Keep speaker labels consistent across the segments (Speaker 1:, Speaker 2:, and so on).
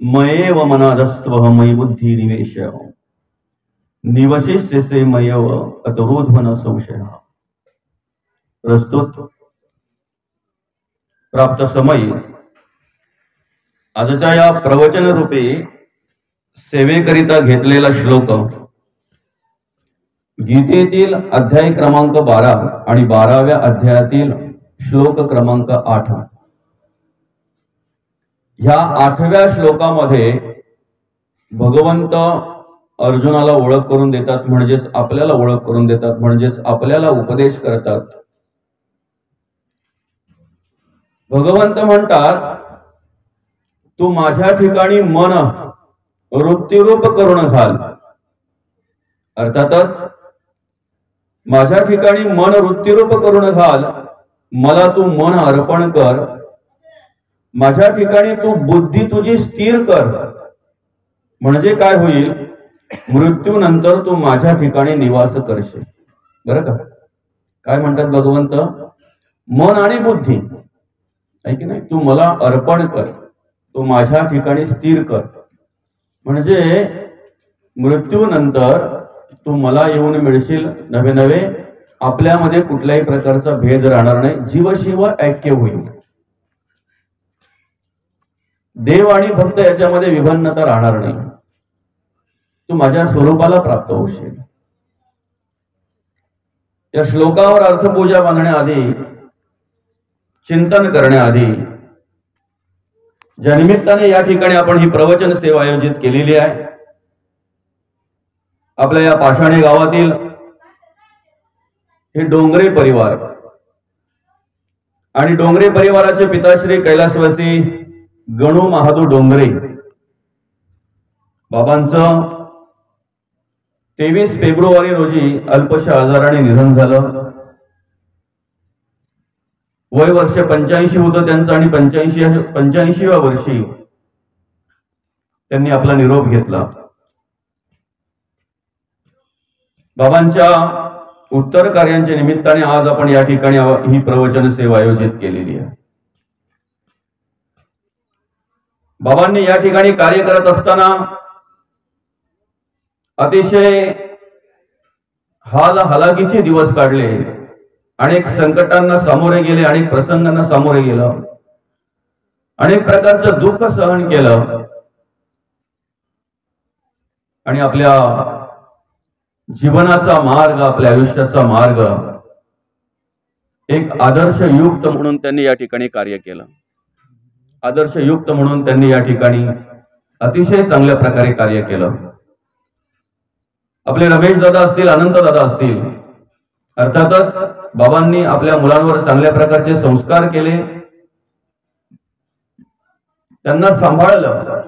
Speaker 1: मयेव मनादस्त्वः मयि बुद्धि निवेश्य निवशिष्यसे मयेव अतरोध्वन संशयः। प्रस्तुत प्राप्त समय आजच्या या प्रवचन रूपी सेवेकरिता घेतलेला श्लोक गीतेतील अध्याय क्रमांक 12 आणि 12व्या अध्यायातील श्लोक क्रमांक 8। ह्या 8व्या श्लोकामध्ये भगवंत अर्जुनाला ओळख करून देतात, म्हणजेच आपल्याला ओळख करून देतात, म्हणजेच आपल्याला उपदेश करतात। भगवंत म्हणतात, तू माझ्या ठिकाणी मन वृत्तिरूप करून घाल। अर्थातच माझ्या ठिकाणी मन वृत्तिरूप करून घाल, मला तू मन अर्पण कर, माझ्या ठिकाणी तू बुद्धी तुझी स्थिर कर। म्हणजे काय होईल, मृत्यूनंतर तू माझ्या ठिकाणी निवास करशील। बरं का? काय म्हणतात भगवंत, मन आणि बुद्धी आहे की नाही, तू मला अर्पण कर, तू माझ्या ठिकाणी स्थिर कर, म्हणजे मृत्यूनंतर तू मला येऊन मिळशील। नवे नवे आपल्यामध्ये कुठल्याही प्रकारचा भेद राहणार नाही, जीवशिव ऐक्य होईल, देव आणि भक्त याच्यामध्ये विभिन्नता राहणार नाही, तू माझ्या स्वरूपाला प्राप्त होशील। या श्लोकावर अर्थपूजा बांधण्याआधी, चिंतन करण्याआधी, ज्या निमित्ताने या ठिकाणी आपण ही प्रवचन सेवा आयोजित केलेली आहे, आपल्या या पाषाणे गावातील हे डोंगरे परिवार आणि डोंगरे परिवाराचे पिताश्री कैलासवासी गणू महादू डोंगरे बाबांचं 23 फेब्रुवारी रोजी अल्पशा आजाराने निधन झालं। वय वर्ष 85 होतं त्यांचं आणि 85व्या वर्षी त्यांनी आपला निरोप घेतला। बाबांच्या उत्तर कार्यांच्या निमित्ताने आज आपण या ठिकाणी ही प्रवचन सेवा आयोजित केलेली आहे। बाबांनी या ठिकाणी कार्य करत असताना अतिशय हालाकीचे दिवस काढले, अनेक संकटांना सामोरे गेले, अनेक प्रसंगांना सामोरे गेलं, अनेक प्रकारचं दुःख सहन केलं आणि आपल्या जीवनाचा मार्ग, आपल्या आयुष्याचा मार्ग एक आदर्शयुक्त म्हणून त्यांनी या ठिकाणी कार्य केलं। आदर्शयुक्त म्हणून त्यांनी या ठिकाणी अतिशय चांगल्या प्रकारे कार्य केलं। आपले रमेश दादा असतील, अनंत दादा असतील, अर्थातच बाबांनी आपल्या मुलांवर चांगल्या प्रकारचे संस्कार केले, त्यांना सांभाळलं,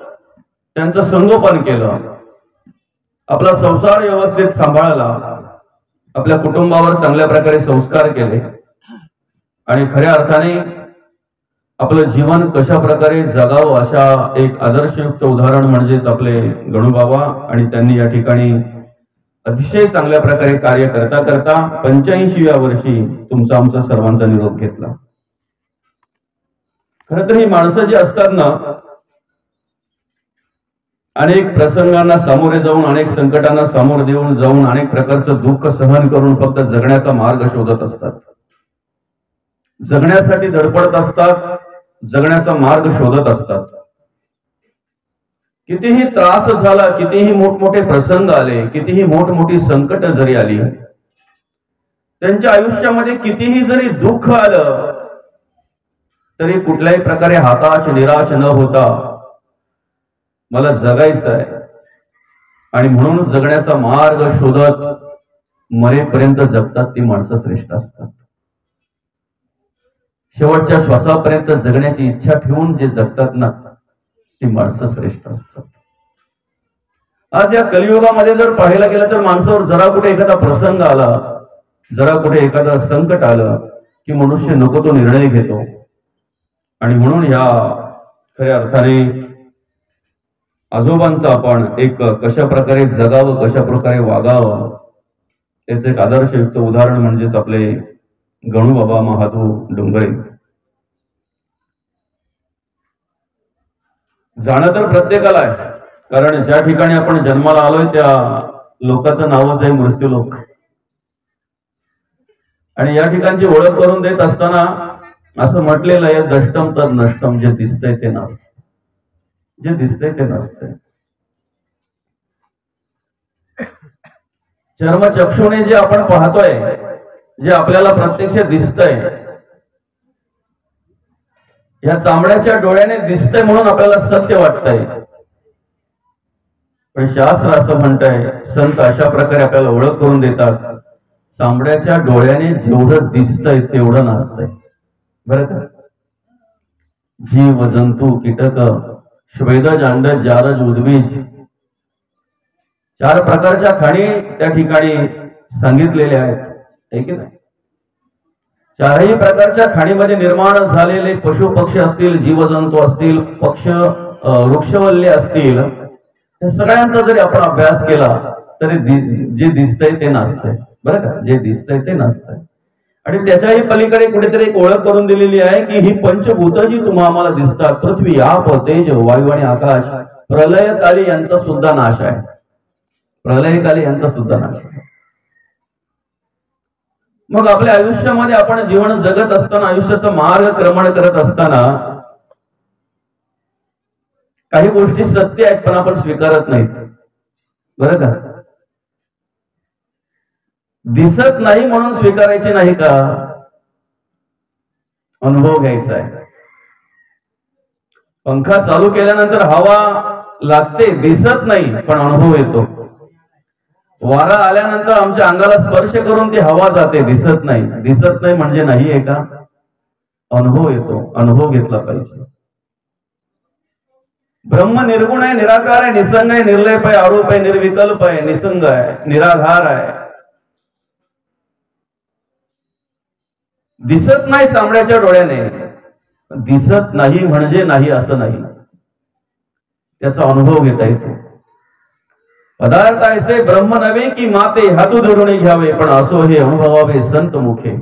Speaker 1: त्यांचं संगोपन केलं, आपला संसार व्यवस्थित सांभाळला, आपल्या कुटुंबावर चांगल्या प्रकारे संस्कार केले आणि खऱ्या अर्थाने आपलं जीवन कशा प्रकारे जगावं अशा एक आदर्शयुक्त उदाहरण म्हणजेच आपले गणू बाबा। आणि त्यांनी या ठिकाणी अतिशय चांगल्या प्रकारे कार्य करता करता 85व्या वर्षी तुमचा आमचा सर्वांचा निरोप घेतला। खरं तर ही माणसं जी असतात ना, अनेक प्रसंगांना सामोरे जाऊन, अनेक संकटांना सामोरे देऊन जाऊन, अनेक प्रकारचं दुःख सहन करून फक्त जगण्याचा मार्ग शोधत असतात, जगण्यासाठी धडपडत असतात, जगण्याचा मार्ग शोधत असतात। कितीही त्रास झाला, कितीही मोठमोठे प्रसंग आले, कितीही मोठमोठी संकट जरी आली, त्यांच्या आयुष्यामध्ये कितीही जरी दुःख आलं, तरी कुठल्याही प्रकारे हताश निराश न होता मला जगायचं आहे आणि म्हणून जगण्याचा मार्ग शोधत मरेपर्यंत जगतात ती माणसं श्रेष्ठ असतात। शेवटच्या श्वासापर्यंत जगण्याची इच्छा ठेवून जे जगतात ना, ती माणसं श्रेष्ठ असतात। आज या कलियुगामध्ये जर पाहायला गेलं तर माणसावर जरा कुठे एखादा प्रसंग आला, जरा कुठे एखादा संकट आलं की मनुष्य नको तो निर्णय घेतो आणि म्हणून या खऱ्या अर्थाने आजोबांचा आपण एक कशा प्रकारे जगावं, कशा प्रकारे वागावं, त्याचे एक आदर्शयुक्त उदाहरण म्हणजेच आपले गणू बाबा महादू डोंगरे। जाणं तर प्रत्येकाला आहे, कारण ज्या ठिकाणी आपण जन्माला आलोय त्या लोकांचं नावच आहे मृत्यूलोक. आणि या ठिकाणची ओळख करून देत असताना असं म्हटलेलं आहे, दष्टम तर नष्टम, जे दिसतंय ते नसतं, जे दिसतंय ते नसतंय. चर्मचक्षुने जे आपण पाहतोय, जे आपल्याला प्रत्यक्ष दिसतंय, या चामड्याच्या डोळ्याने दिसतंय म्हणून आपल्याला सत्य वाटतंय. पण शास्त्र असं म्हणतंय, संत अशा प्रकारे आपल्याला ओळख करून देतात, चामड्याच्या डोळ्याने जेवढं दिसतंय तेवढं नसतंय. बरं का? जीव जंतू कीटक श्वेदज अंडज जारज उद्भिज, 4 प्रकारच्या खाणी त्या ठिकाणी सांगितलेल्या आहेत, आहे की नाही? 4ही प्रकारच्या खाणीमध्ये निर्माण झालेले पशु पक्षी असतील, जीवजंतू असतील, पक्ष वृक्षवल्ले असतील, या सगळ्यांचा जरी आपण अभ्यास केला तरी जे दिसतंय ते नसतंय. बरं का? जे दिसतंय ते नसतंय. आणि त्याच्याही पलीकडे कुठेतरी एक ओळख करून दिलेली आहे की ही पंचभूत जी तुम्हा आम्हाला दिसतात, पृथ्वी आप तेज वायू आणि आकाश, प्रलयकाली यांचा सुद्धा नाश आहे. प्रलयकाली यांचा सुद्धा नाश आहे. मग आपल्या आयुष्यामध्ये आपण जीवन जगत असताना, आयुष्याचं मार्गक्रमण करत असताना काही गोष्टी सत्य आहेत पण आपण स्वीकारत नाहीत. बरं का? दिसत नाही म्हणून स्वीकारायचे नाही का? अनुभव घ्यायचा आहे. पंखा चालू केल्यानंतर हवा लागते, दिसत नाही पण अनुभव येतो. वारा आल्यानंतर आमच्या अंगाला स्पर्श करून ती हवा जाते, दिसत नाही. दिसत नाही म्हणजे नाही आहे का? अनुभव येतो. अनुभव घेतला पाहिजे. ब्रह्म निर्गुण आहे, निराकार आहे, निसंग आहे, निर्लेप आहे, आरोप आहे, निर्विकल्प आहे, निसंग आहे, निराधार आहे. दिसत नाही चामड्याच्या डोळ्याने, दिसत नाही म्हणजे नाही असं नाही, त्याचा अनुभव घेता येतो. पदार्थ ऐसे ब्रह्म नव्हे की माते हातू धरून घ्यावे, पण असो हे अनुभवावे संत मुखे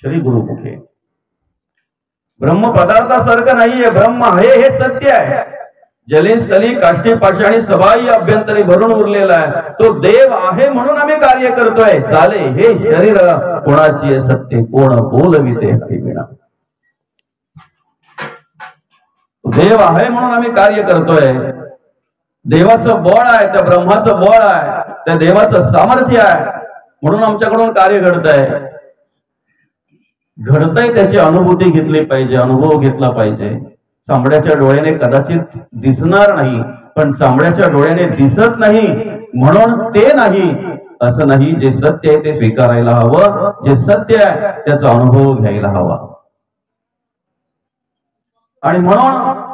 Speaker 1: श्री गुरु मुखे. ब्रह्म पदार्थासारखं नाहीये, ब्रह्म आहे हे सत्य आहे. जली स्थली काष्टी पाषाणी सबाई अभ्यंतरी भरून उरलेला आहे. तो देव आहे म्हणून आम्ही कार्य करतोय. चाले हे शरीर कोणाची सत्य, कोण बोलविते हरिविणा. देव आहे म्हणून आम्ही कार्य करतोय. देवाचं बळ आहे, त्या ब्रह्माचं बळ आहे, त्या देवाचं सामर्थ्य आहे म्हणून आमच्याकडून कार्य घडतंय. घडतंय त्याची अनुभूती घेतली पाहिजे, अनुभव घेतला पाहिजे. चामड्याच्या डोळ्याने कदाचित दिसणार नाही, पण चामड्याच्या डोळ्याने दिसत नाही म्हणून ते नाही असं नाही. जे सत्य आहे ते स्वीकारायला हवं, जे सत्य आहे त्याचा अनुभव घ्यायला हवा. आणि म्हणून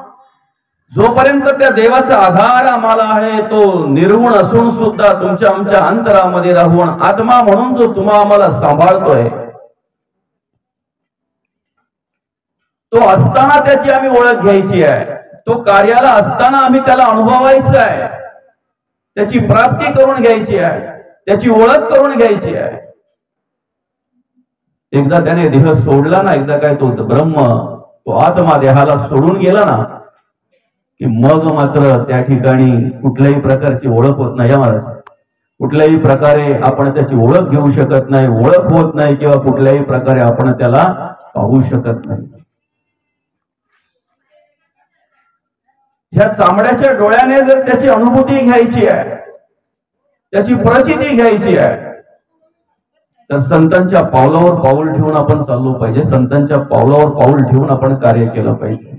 Speaker 1: जोपर्यंत त्या देवाचा आधार आम्हाला आहे, तो निर्गुण असून सुद्धा तुमच्या आमच्या अंतरामध्ये राहून आत्मा म्हणून जो तुम्हा आम्हाला सांभाळतोय, तो असताना त्याची आम्ही ओळख घ्यायची आहे. तो कार्याला असताना आम्ही त्याला अनुभवायचं आहे, त्याची प्राप्ती करून घ्यायची आहे, त्याची ओळख करून घ्यायची आहे. एकदा त्याने देह सोडला ना, एकदा काय तो ब्रह्म, तो आत्मा देहाला सोडून गेला ना, की मग मात्र त्या ठिकाणी कुठल्याही प्रकारची ओळख होत नाही. महाराज, कुठल्याही प्रकारे आपण त्याची ओळख घेऊ शकत नाही, ओळख होत नाही, किंवा कुठल्याही प्रकारे आपण त्याला पाहू शकत नाही. ह्या चामड्याच्या डोळ्याने जर त्याची अनुभूती घ्यायची आहे, त्याची प्रचिती घ्यायची आहे, तर संतांच्या पावलावर पाऊल ठेवून आपण चाललो पाहिजे. संतांच्या पावलावर पाऊल ठेवून आपण कार्य केलं पाहिजे.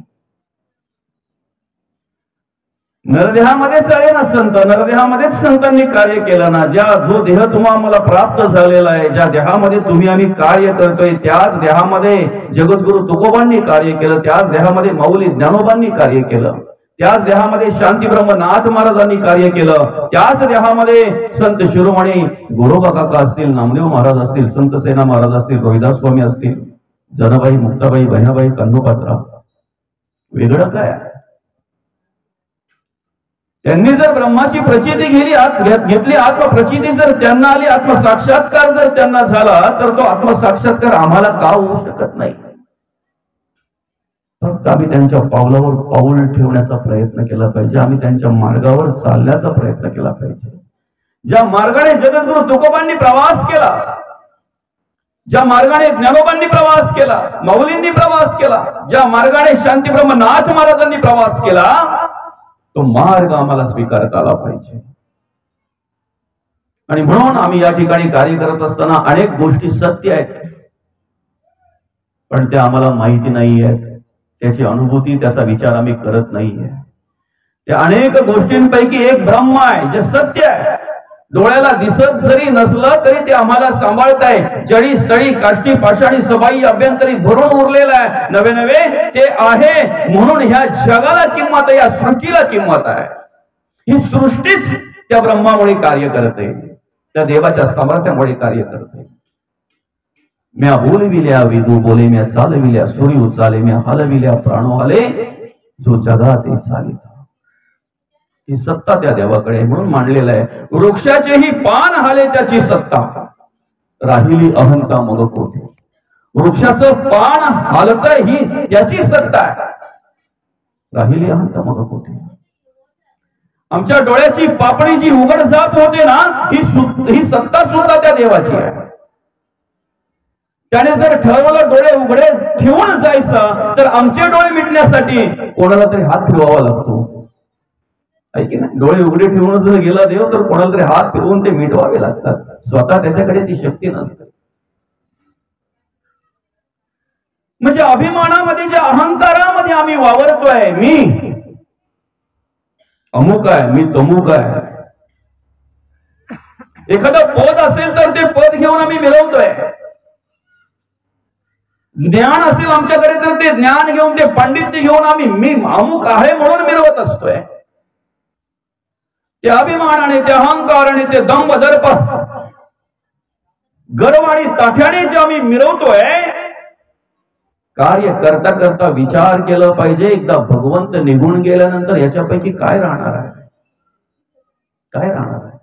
Speaker 1: नरदेहामध्येच आले ना संत, नरदेहामध्येच संतांनी कार्य केलं ना. जो देह तुम्हाला प्राप्त झालेला आहे, ज्या देहामध्ये तुम्ही आम्ही कार्य करतोय, त्याच देहामध्ये जगद्गुरु तुकोबांनी कार्य केलं, त्याच देहामध्ये माऊली ज्ञानोबांनी कार्य केलं, त्याच देहामध्ये शांती ब्रह्मनाथ महाराजांनी कार्य केलं, त्याच देहामध्ये संत शिरोमणी गोरोबा काका असतील, नामदेव महाराज असतील, संत सेना महाराज असतील, रोहिदास स्वामी असतील, जनाबाई, मुक्ताबाई, बहिणाबाई, कन्नोपात्रा. वेगळं काय? त्यांनी जर ब्रह्माची प्रचिती घेतली, आत्मप्रचिती जर त्यांना आली, आत्मसाक्षात्कार जर त्यांना झाला, तर तो आत्मसाक्षात्कार आम्हाला का होऊ शकत नाही? फक्त आम्ही त्यांच्या पावलावर पाऊल ठेवण्याचा प्रयत्न केला पाहिजे, आम्ही त्यांच्या मार्गावर चालण्याचा प्रयत्न केला पाहिजे. ज्या मार्गाने जगद्गुरु तुकोबांनी प्रवास केला, ज्या मार्गाने ज्ञानोबांनी प्रवास केला, माऊलींनी प्रवास केला, ज्या मार्गाने शांतीब्रह्मनाथ महाराजांनी प्रवास केला, तो मार्ग आम्हाला स्वीकारता आला पाहिजे. आणि म्हणून आम्ही या ठिकाणी कार्य करत असताना अनेक गोष्टी सत्य आहेत, पण त्या आम्हाला माहिती नाही आहेत, त्याची अनुभूती, त्याचा विचार आम्ही करत नाहीये. त्या अनेक गोष्टींपैकी एक ब्रह्म आहे जे सत्य आहे, डोळ्याला दिसत जरी नसलं तरी ते आम्हाला सांभाळत आहे. जळी स्थळी काष्टी पाषाणी सबाई अभ्यंतरी भरून उरलेलं आहे, नवे नवे ते आहे. म्हणून ह्या जगाला किंमत आहे, या सृष्टीला किंमत आहे. ही सृष्टीच त्या ब्रह्मामुळे कार्य करते, त्या देवाच्या सामर्थ्यामुळे कार्य करते. म्या बोलविल्या विदू बोले, म्या चालविल्या सूर्य उचाले, म्या हलविल्या प्राणो आले, जो जगात चालिता. ही सत्ता त्या देवाकडे म्हणून मांडलेलं आहे. वृक्षाचेही पान हाले त्याची सत्ता, राहिली अहंता मग कोठे. वृक्षाचं पान हालतंय ही त्याची सत्ता आहे, राहिली अहंता मग कोठे. आमच्या डोळ्याची पापणी जी उघड जात होते ना, ही सत्ता सुद्धा त्या देवाची आहे. त्याने जर ठरवलं डोळे उघडे ठेवून जायचं, तर आमचे डोळे मिटण्यासाठी कोणाला तरी हात फिरवावा लागतो, आहे की नाही. डोळे उघडे ठेवून जर गेला देव, तर कोणाला तरी हात फिरवून ते मिटवावे लागतात. स्वतः त्याच्याकडे ती शक्ती नसते. म्हणजे अभिमानामध्ये, ज्या अहंकारामध्ये आम्ही वावरतोय, मी अमुक आहे, मी तमुक आहे. एखादं पद असेल तर ते पद घेऊन आम्ही मिरवतोय. ज्ञान असेल आमच्याकडे तर ते ज्ञान घेऊन, ते पांडित्य घेऊन आम्ही मी अमुक आहे म्हणून मिरवत असतोय. त्या अभिमानाने, त्या अहंकाराने, ते दंभ दर्प गर्व आणि ताठ्याने जे आम्ही मिरवतोय, कार्य करता करता विचार केला पाहिजे, एकदा भगवंत निघून गेल्यानंतर याच्यापैकी काय राहणार आहे, काय राहणार आहे.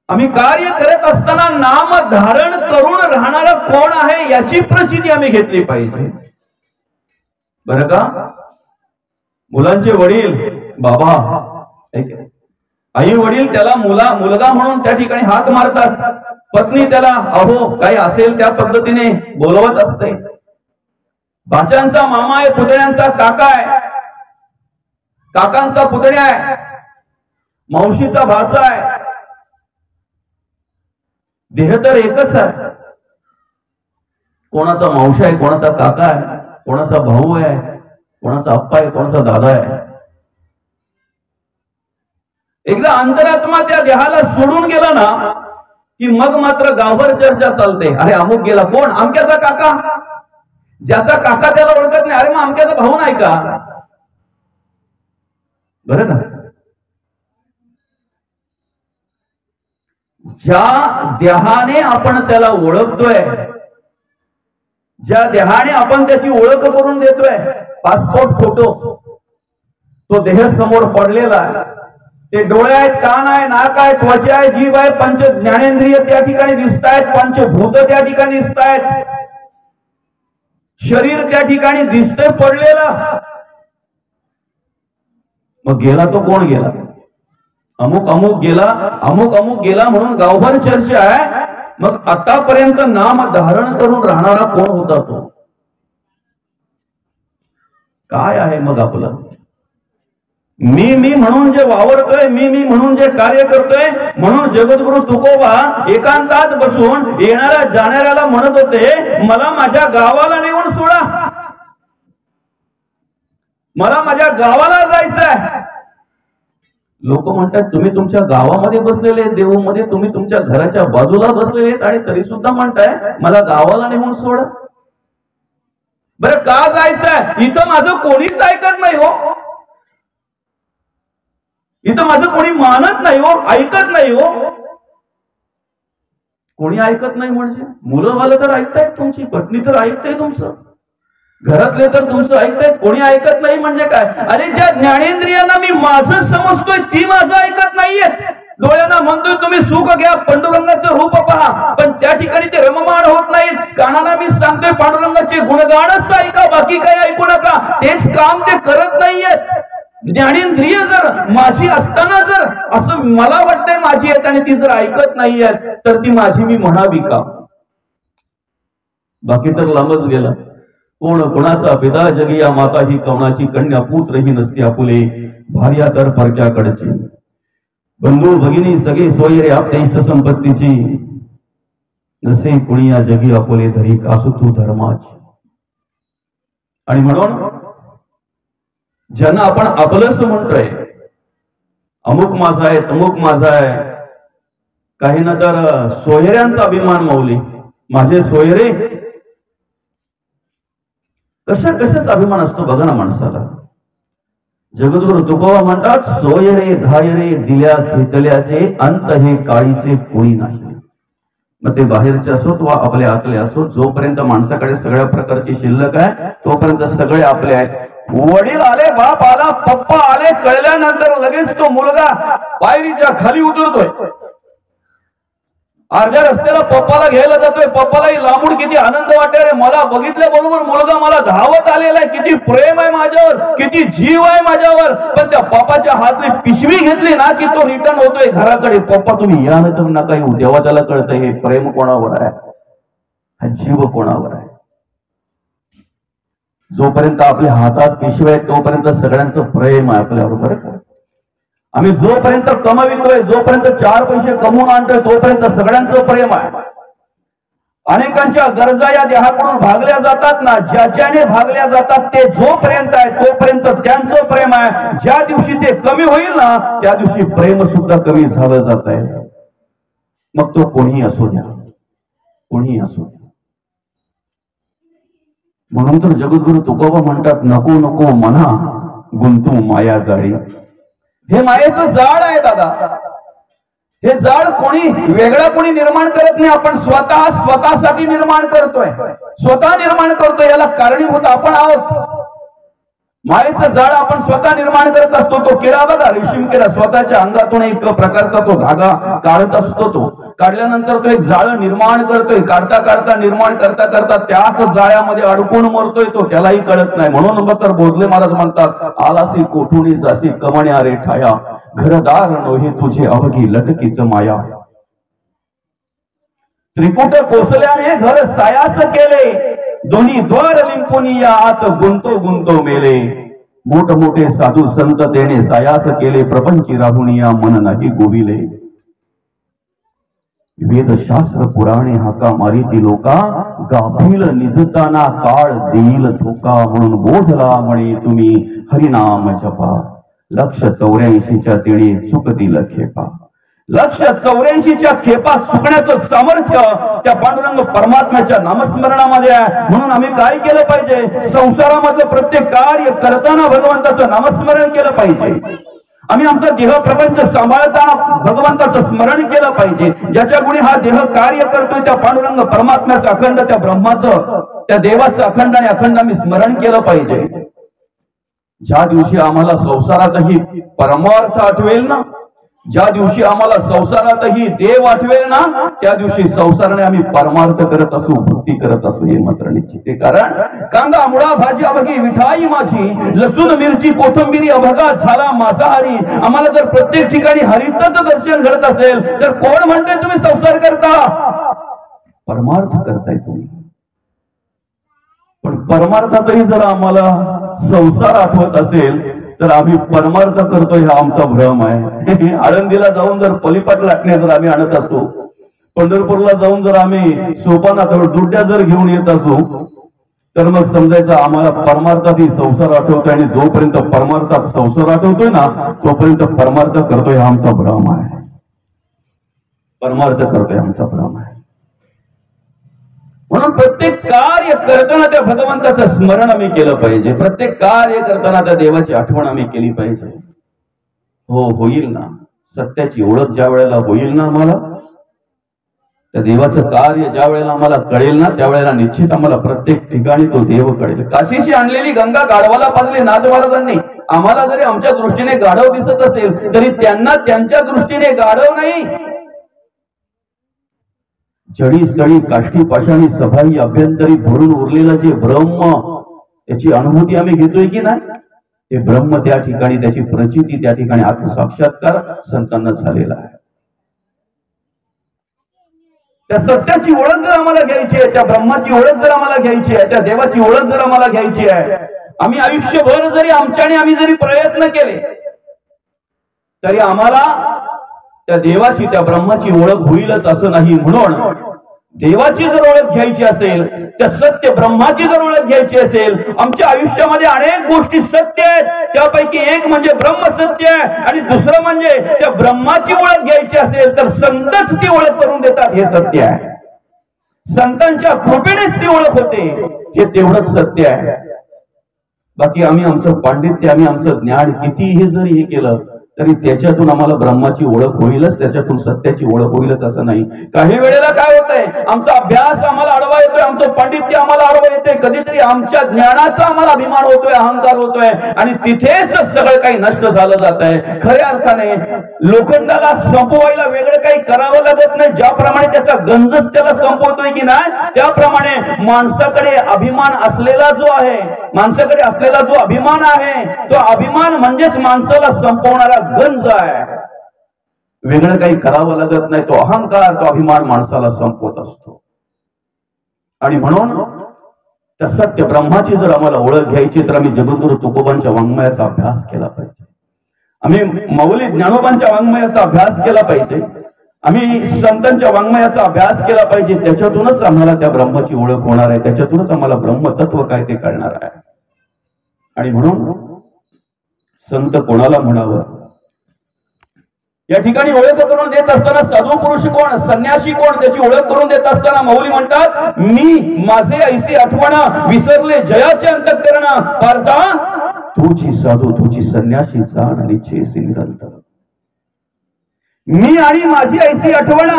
Speaker 1: आम्ही कार्य करत असताना नाम धारण करून राहणारा कोण आहे याची प्रचिती आम्ही घेतली पाहिजे, बरं का. मुलांचे वडील, बाबा, आई वडील त्याला मुलगा म्हणून त्या ठिकाणी हाक मारतात. पत्नी त्याला अहो काही असेल त्या पद्धतीने बोलवत असते. भाच्यांचा मामा आहे, पुतण्यांचा काका आहे, काकांचा पुतण्या आहे, मावशीचा भाचा आहे. देह तर एकच आहे. कोणाचा मावशी आहे, कोणाचा काका आहे, कोणाचा भाऊ आहे, कोणाचा आप्पा आहे, कोणाचा दादा आहे. एकदा अंतरात्मा त्या देहाला सोडून गेला ना, की मग मात्र गावभर चर्चा चालते. अरे अमुक गेला, कोण? अमक्याचा काका. ज्याचा काका त्याला ओळखत नाही, अरे मग अमक्याचा भाऊ नाही का, बरं का. ज्या देहाने आपण त्याला ओळखतोय, ज्या देहाने आपण त्याची ओळख करून देतोय, पासपोर्ट फोटो, तो देह समोर पडलेला आहे. ते डोळे आहेत, कान आहे, नाक आहे, त्वचा आहे, जीभ आहे, पंच ज्ञानेंद्रिय त्या ठिकाणी दिसत आहेत, पंचभूत त्या ठिकाणी दिसत आहेत, शरीर त्या ठिकाणी दिसतंय पडलेलं. मग गेला तो कोण गेला? अमुक अमुक गेला, अमुक अमुक गेला म्हणून गावभर चर्चा आहे. मग आतापर्यंत नाम धारण करून राहणारा कोण होता तो? काय आहे मग आपलं? मी म्हणून जे वावरतोय, मी म्हणून जे कार्य करतोय. म्हणून जगद्गुरु तुकोबा एकांतात बसून येणाऱ्या जाणाऱ्याला म्हणत होते, मला माझ्या गावाला नेऊन सोडा, मला माझ्या गावाला जायचंय. लोक म्हणतात तुम्ही तुमच्या गावामध्ये बसलेले देऊमध्ये, तुम्ही तुमच्या घराच्या बाजूला बसलेले आणि तरी सुद्धा म्हणताय मला गावाला नेऊन सोडा. बरं का जायचंय? इथं माझं कोणीच ऐकत नाही हो, इथं माझं कोणी मानत नाही हो, ऐकत नाही हो. कोणी ऐकत नाही म्हणजे मुलं वालं तर ऐकतायत, तुमची पत्नी तर ऐकताय, तुमचं घरातले तर तुमचं ऐकतायत, कोणी ऐकत नाही म्हणजे काय? अरे ज्या ज्ञानेंद्रियांना मी माझं समजतोय ती माझं ऐकत नाहीये. डोळ्यांना म्हणतोय तुम्ही सुख घ्या, पांडुरंगाचं रूप पहा, पण त्या ठिकाणी ते रममाण होत नाहीत. कानाला मी सांगतोय पांडुरंगाचे गुणगानच ऐका, बाकी काही ऐकू नका. तेच काम ते करत नाहीयेत. ज्ञानेंद्रिय जर माझी असताना जर असं मला वाटतंय माझी आहेत आणि ती जर ऐकत नाहीयेत, तर ती माझी मी म्हणावी का? बाकी तर लांबच गेला. कोण कोणाचा पिता जगी या माता ही कवणाची कन्या, पुत्र ही नसती आपुले भार्या तर परक्याकडची. बंधू भगिनी सगळे सोयरे आपल्या इष्ट संपत्तीची, नसे कुणी या जगी आपुले धरी कासू तू धर्माची. आणि म्हणून ज्यांना आपण आपलंच म्हणतोय, अमुक माझा आहे तमुक माझा आहे, काही ना तर सोयऱ्यांचा अभिमान माऊली, माझे सोयरे, कशाचा अभिमान असतो बघा ना माणसाला. जगद्गुरु तुकोबा म्हणतात, सोयरे धायरे दिल्या घेतल्याचे अंत हे काळीचे कोणी नाही. मग ते बाहेरचे असोत वा आपल्या आतले असोत, जोपर्यंत माणसाकडे सगळ्या प्रकारची शिल्लक आहे तोपर्यंत सगळे आपले आहेत. वडील आले, बाप आला, पप्पा आले, कळल्यानंतर लगेच तो मुलगा पायरीच्या खाली उतरतोय. अर्ध्या रस्त्याला पप्पाला घ्यायला जातोय. पप्पालाही लांबून किती आनंद वाटतोय, रे मला बघितल्याबरोबर मुलगा मला धावत आलेला आहे, किती प्रेम आहे माझ्यावर, किती जीव आहे माझ्यावर. पण त्या पप्पाच्या हातली पिशवी घेतली ना की तो रिटर्न होतोय घराकडे. पप्पा तुम्ही या ना तर नका येऊ. तेव्हा त्याला कळतंय हे प्रेम कोणावर आहे, हा जीव कोणावर आहे. जोपर्यंत आपल्या हातात पिशवी आहे तोपर्यंत सगळ्यांचं प्रेम आहे आपल्यावर. बरं का, आम्ही जोपर्यंत कमवितोय, जोपर्यंत चार पैसे कमवून आणतोय तोपर्यंत सगळ्यांचं प्रेम आहे. अनेकांच्या गरजा या देहाकडून भागल्या जातात ना, ज्याच्याने भागल्या जातात ते जोपर्यंत आहे तोपर्यंत त्यांचं प्रेम आहे. ज्या दिवशी ते कमी होईल ना त्या दिवशी प्रेम सुद्धा कमी झालं जात आहे. मग तो कोणीही असू द्या, कोणीही असू द्या. म्हणून तर जगद्गुरु तुकोबा म्हणतात, नको नको मना गुंतू माया जाळी. हे मायेचं जाळ आहे दादा. हे जाळ कोणी वेगळा कोणी निर्माण करत नाही, आपण स्वतःसाठी निर्माण करतोय, स्वतः निर्माण करतोय. याला कारणीभूत आपण आहोत. मायेचं जाळ आपण स्वतः निर्माण करत असतो. तो किडा बघा, रेशीम किडा स्वतःच्या अंगातून एक प्रकारचा तो धागा काढत असतो. तो काढल्यानंतर तो एक जाळ निर्माण करतोय. काढता काढता निर्माण करता करता त्याच जाळ्यामध्ये अडकून मरतोय तो, त्यालाही कळत नाही. म्हणून तर बोधले महाराज म्हणतात, आलासी कोठुनी जासी कमण्या रे ठाया, घरदार नोहे तुझे अवघी लटकीच माया. त्रिकुट कोसल्याने घर सायास केले, दोन्ही द्वार लिंपुनी या आत गुंतो गुंतो मेले. मोठमोठे साधू संत तेने सायास केले, प्रपंची राहुनी या मन नाही गोविले. वेदशास्त्र पुराणे हाका मारिती लोका, गाभील निजताना काळ देईल धोका. म्हणून बोधला म्हणे तुम्ही हरिनाम जपा, लक्ष 84च्या तिळी चुकतील खेपा. लक्ष 84च्या खेपात चुकण्याचं सामर्थ्य त्या पांडुरंग परमात्म्याच्या नामस्मरणामध्ये आहे. म्हणून आम्ही काय केलं पाहिजे, संसारामधलं प्रत्येक कार्य करताना भगवंताचं नामस्मरण केलं पाहिजे. आम्ही आमचा देह प्रपंच सांभाळताना भगवंताचं स्मरण केलं पाहिजे. ज्याच्या गुणी हा देह कार्य करतोय त्या पांडुरंग परमात्म्याचं अखंड, त्या ब्रह्माचं, त्या देवाचं अखंड आणि अखंड आम्ही स्मरण केलं पाहिजे. ज्या दिवशी आम्हाला संसारातही परमार्थ आठवेल ना, ज्या दिवशी आम्हाला संसारातही देव आठवेल ना, त्या दिवशी संसाराने आम्ही परमार्थ करत असू, भक्ती करत असू हे मात्र निश्चित आहे. कारण कांदा मुळा भाजी अभगी विठाई माझी, लसूण मिरची कोथिंबिरी अभगा झाला माझा हरी. आम्हाला जर प्रत्येक ठिकाणी हरीचंच दर्शन घडत असेल तर कोण म्हणते तुम्ही संसार करता? परमार्थ करताय तुम्ही. पण परमार्थातही जर आम्हाला संसार आठवत असेल तर आम्ही परमार्थ करतोय हा आमचा भ्रम आहे. आळंदीला जाऊन जर पलीपाट लाटणे जर आम्ही आणत असू, पंढरपूरला जाऊन जर आम्ही सोपानावर दुड्या जर घेऊन येत असू, तर मग समजायचं आम्हाला परमार्थात संसार आठवतोय. आणि जोपर्यंत परमार्थात संसार आठवतोय ना तोपर्यंत परमार्थ करतोय हा आमचा भ्रम आहे. परमार्थ करतोय आमचा भ्रम आहे. म्हणून प्रत्येक कार्य करताना त्या भगवंताचं स्मरण आम्ही केलं पाहिजे. प्रत्येक कार्य करताना त्या देवाची आठवण आम्ही केली पाहिजे. हो, होईल ना, सत्याची ओळख ज्या वेळेला होईल ना आम्हाला, त्या देवाचं कार्य ज्या वेळेला आम्हाला कळेल ना, त्यावेळेला निश्चित आम्हाला प्रत्येक ठिकाणी तो देव कळेल. काशीशी आणलेली गंगा गाढवाला पाजली नाथ महाराजांनी. आम्हाला जरी आमच्या दृष्टीने गाढव दिसत असेल तरी त्यांना त्यांच्या दृष्टीने गाढव नाही. जडी स्थळी काष्टी पाषाणी सभाई अभ्यंतरी भरून उरलेला जे ब्रह्म त्याची अनुभूती आम्ही घेतोय की नाही. ते ब्रह्म त्या ठिकाणी त्याची प्रचिती त्या ठिकाणी आत्मसाक्षात्कार संतांना झालेला आहे. त्या सत्याची ओळख जर आम्हाला घ्यायची आहे, त्या ब्रह्माची ओळख जर आम्हाला घ्यायची आहे, त्या देवाची ओळख जर आम्हाला घ्यायची आहे, आम्ही आयुष्यभर जरी आमच्याने आम्ही जरी प्रयत्न केले तरी आम्हाला त्या देवाची त्या ब्रह्माची ओळख होईलच असं नाही. म्हणून देवाची जर ओळख घ्यायची असेल, त्या सत्य ब्रह्माची जर ओळख घ्यायची असेल, आमच्या आयुष्यामध्ये अनेक गोष्टी सत्य आहेत. त्यापैकी एक म्हणजे ब्रह्म सत्य आहे आणि दुसरं म्हणजे त्या ब्रह्माची ओळख घ्यायची असेल तर संतच ती ओळख करून देतात. हे सत्य आहे. संतांच्या कृपेनेच ती ओळख होते, हे तेवढंच सत्य आहे. बाकी आम्ही आमचं पांडित्य आम्ही आमचं ज्ञान कितीही जरी हे केलं तरी त्याच्यातून आम्हाला ब्रह्माची ओळख होईलच, त्याच्यातून सत्याची ओळख होईलच असं नाही. काही वेळेला काय होतंय, आमचा अभ्यास आम्हाला अडवा येतोय, आमचं पांडित्य आम्हाला अडवा येतोय, कधीतरी आमच्या ज्ञानाचा आम्हाला अभिमान होतोय, अहंकार होतोय आणि तिथेच सगळं काही नष्ट झालं जात आहे. खऱ्या अर्थाने लोखंडाला संपवायला वेगळं काही करावं लागत नाही. ज्याप्रमाणे त्याचा गंजच त्याला संपवतोय की नाही, त्याप्रमाणे माणसाकडे अभिमान असलेला जो आहे, माणसाकडे असलेला जो अभिमान आहे, तो अभिमान म्हणजेच माणसाला संपवणारा गंज आहे. वेगळं काही करावं लागत नाही. तो अहंकार तो अभिमान माणसाला संपवत असतो. आणि म्हणून त्या सत्य ब्रह्माची जर आम्हाला ओळख घ्यायची तर आम्ही जगद्गुरु तुकोबांच्या वाङ्मयाचा अभ्यास केला पाहिजे. आम्ही माऊली ज्ञानोबांच्या वाङ्मयाचा अभ्यास केला पाहिजे. आम्ही संतांच्या वाङ्मयाचा अभ्यास केला पाहिजे. त्याच्यातूनच आम्हाला त्या ब्रह्माची ओळख होणार आहे, त्याच्यातूनच आम्हाला ब्रह्मतत्व काय ते कळणार आहे. आणि म्हणून संत कोणाला म्हणावं, या ठिकाणी ओळख करून देत असताना साधू पुरुष कोण, संन्यासी कोण, त्याची ओळख करून देत असताना माऊली म्हणतात, मी माझे ऐसे आठवण विसरले जयाचे अंतःकरण पार्था, तुझी साधू तुझी संन्यासी जाण आणि चेसी निरंतर. मी आणि माझी ऐसी आठवण,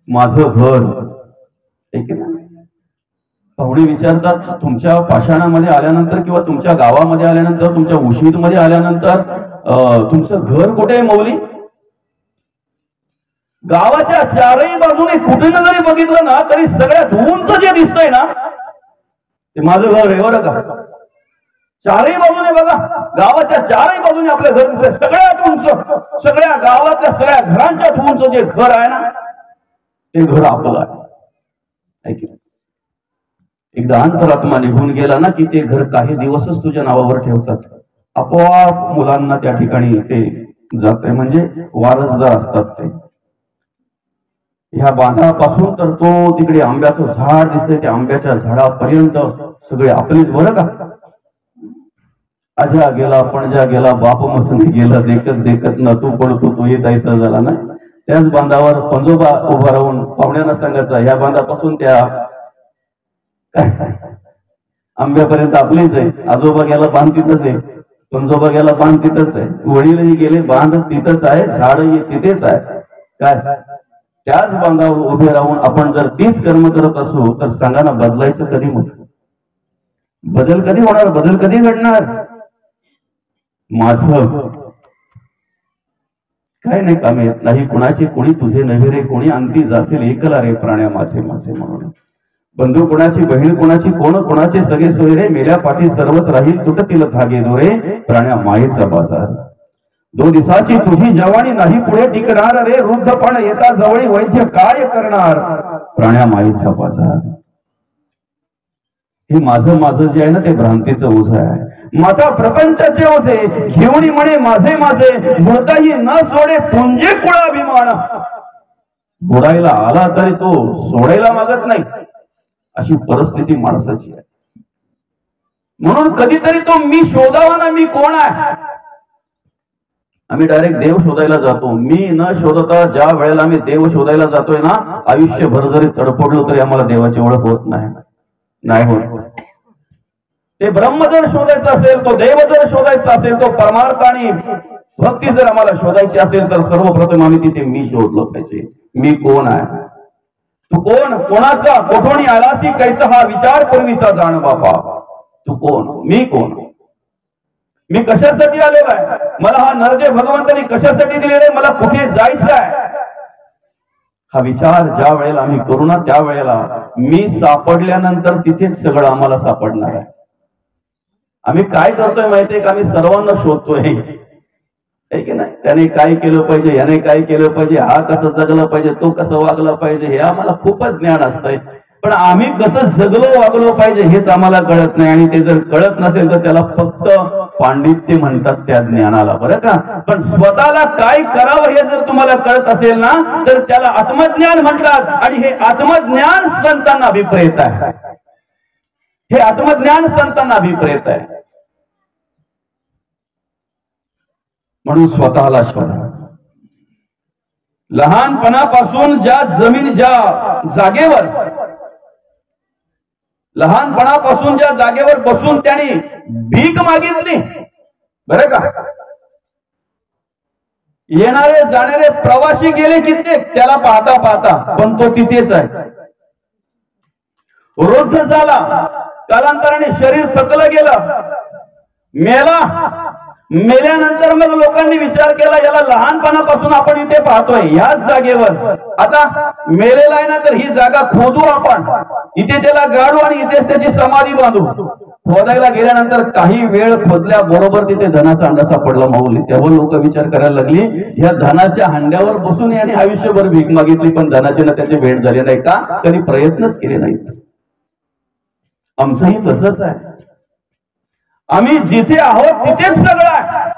Speaker 1: माझं घर. पाहुणे विचारतात, तुमच्या पाषाणामध्ये आल्यानंतर किंवा तुमच्या गावामध्ये आल्यानंतर, तुमच्या उशीदमध्ये आल्यानंतर तुमचं घर कुठे आहे माऊली? गावाच्या चारही बाजूने कुठे ना जरी बघितलं ना तरी सगळ्यात उंच जे दिसतंय ना ते माझं घर आहे. बरं का, चारही बाजूने बघा, गावाच्या चारही बाजूने आपलं घर दिसतंय सगळ्यात उंच. सगळ्या गावातल्या सगळ्या घरांच्या उंच जे घर आहे ना ते घर आपलं आहे. एकदा अंतरात्मा निघून गेला ना की ते घर काही दिवसच तुझ्या नावावर ठेवतात. आपोआप मुलांना त्या ठिकाणी ते जाते, म्हणजे वारसदार असतात ते. ह्या बांधापासून तर तो तिकडे आंब्याचं झाड दिसतंय, त्या आंब्याच्या झाडापर्यंत सगळे आपलेच. बरं का, आजा गेला पणजा गेला बाप मसनी गेला, देखत देखत ना तू पडतो तो येत ऐसा झाला ना. त्याच बांधावर पंजोबा उभा राहून पाहुण्यांना सांगायचा, ह्या बांधापासून त्या आंब्यापर्यंत आपलीच आहे. आजोबा गेला बांध तिथंच आहे, पंजोबा गेला बांध तिथंच आहे, वडीलही गेले बांध तिथंच आहे, झाडही तिथेच आहे. काय त्याच बांधावर उभे राहून आपण जर तीच कर्म करत असू तर सांगा ना, बदलायचं कधी? मग बदल कधी होणार? बदल कधी घडणार? माझं काय नाही काम येत नाही कुणाचे, कोणी तुझे नव्हे रे, कोणी अंती जासेल एकला रे प्राण्या माझे माझे म्हणून. बंधू कोणाची, बहीण कोणाची, कोण कोणाचे सगळे सोयरे, मेल्या पाठी सर्वच राहील तुटतील धागे दोरे, प्राण्या मायेचा बाजार. 2 दिवसाची तुझी जवानी नाही पुढे टिकणार रे, वृद्धपण येता जवळी वैद्य काय करणार, प्राण्या मायेचा बाजार. हे माझं माझं जे आहे ना ते भ्रांतीचं ओझं आहे. माझा प्रपंचाचे ओझे घेऊन म्हणे माझे माझे, मृताही न सोडे पुंजे कुळाभिमान. बुडायला आला तरी तो सोडायला मागत नाही, अशी परिस्थिती माणसाची आहे. म्हणून कधीतरी तो मी शोधावा ना, मी कोण आहे. आम्ही डायरेक्ट देव शोधायला जातो. मी न शोधता ज्या वेळेला आम्ही देव शोधायला जातोय ना, आयुष्यभर जरी तडपडलो तरी आम्हाला देवाची ओळख होत नाही होत. ते ब्रह्म जर शोधायचं असेल, तो देव जर शोधायचा असेल, तो परमार्थ आणि भक्ती जर आम्हाला शोधायची असेल तर सर्वप्रथम आम्ही तिथे मी शोधलो पाहिजे. मी कोण आहे, तू कोण, कोणाचा, कोठोनी आलासी कैसा, हा विचार पूर्वीचा जाण बापा. तू कोण, मी कोण, मी कशासाठी आलेलो आहे, मला हा नरदेव भगवंतांनी कशासाठी दिलेला आहे, मला कुठे जायचं आहे, हा विचार ज्या वेळेला आम्ही करू ना त्या वेळेला मी सापडल्यानंतर तिथेच सगळं आम्हाला सापडणार आहे. आम्ही काय करतोय माहितीये का, आम्ही सर्वांना शोधतोय आहे की नाही, त्याने काय केलं पाहिजे, याने काय केलं पाहिजे, हा कसं जगलं पाहिजे, तो कसं वागलं पाहिजे, हे आम्हाला खूपच ज्ञान असतंय. पण आम्ही कसं जगलो वागलो पाहिजे हेच आम्हाला कळत नाही. आणि ते जर कळत नसेल तर त्याला फक्त पांडित्य म्हणतात त्या ज्ञानाला, बरं का. पण स्वतःला काय करावं हे जर तुम्हाला कळत असेल ना तर त्याला आत्मज्ञान म्हणतात. आणि हे आत्मज्ञान संतांना अभिप्रेत आहे, हे आत्मज्ञान संतांना अभिप्रेत आहे. म्हणून स्वतःला शोधा. लहानपणापासून ज्या जागेवर लहानपणापासून ज्या जागेवर बसून त्यांनी भीक मागितली, बरं का. येणारे जाणारे प्रवासी गेले कित्येक त्याला पाहता पाहता, पण तो तिथेच आहे. वृद्ध झाला, कालांतराने शरीर थकलं गेलं, मेला. मेल्यानंतर मग लोकांनी विचार केला, याला लहानपणापासून आपण इथे पाहतोय ह्याच जागेवर, आता मेलेला आहे ना तर ही जागा खोदू आपण, इथे त्याला गाडू आणि इथेच त्याची समाधी बांधू. खोदायला गेल्यानंतर काही वेळ खोदल्या बरोबर तिथे धनाचा हंडा सापडला माऊली. तेव्हा लोक विचार करायला लागली, ह्या धनाच्या हंड्यावर बसून याने आयुष्यभर भीक मागितली पण धनाचे ना त्याचे भेट झाले नाही का, कधी प्रयत्नच केले नाहीत. आमचंही तसंच आहे, आम्ही जिथे आहोत तिथेच सगळं आहे.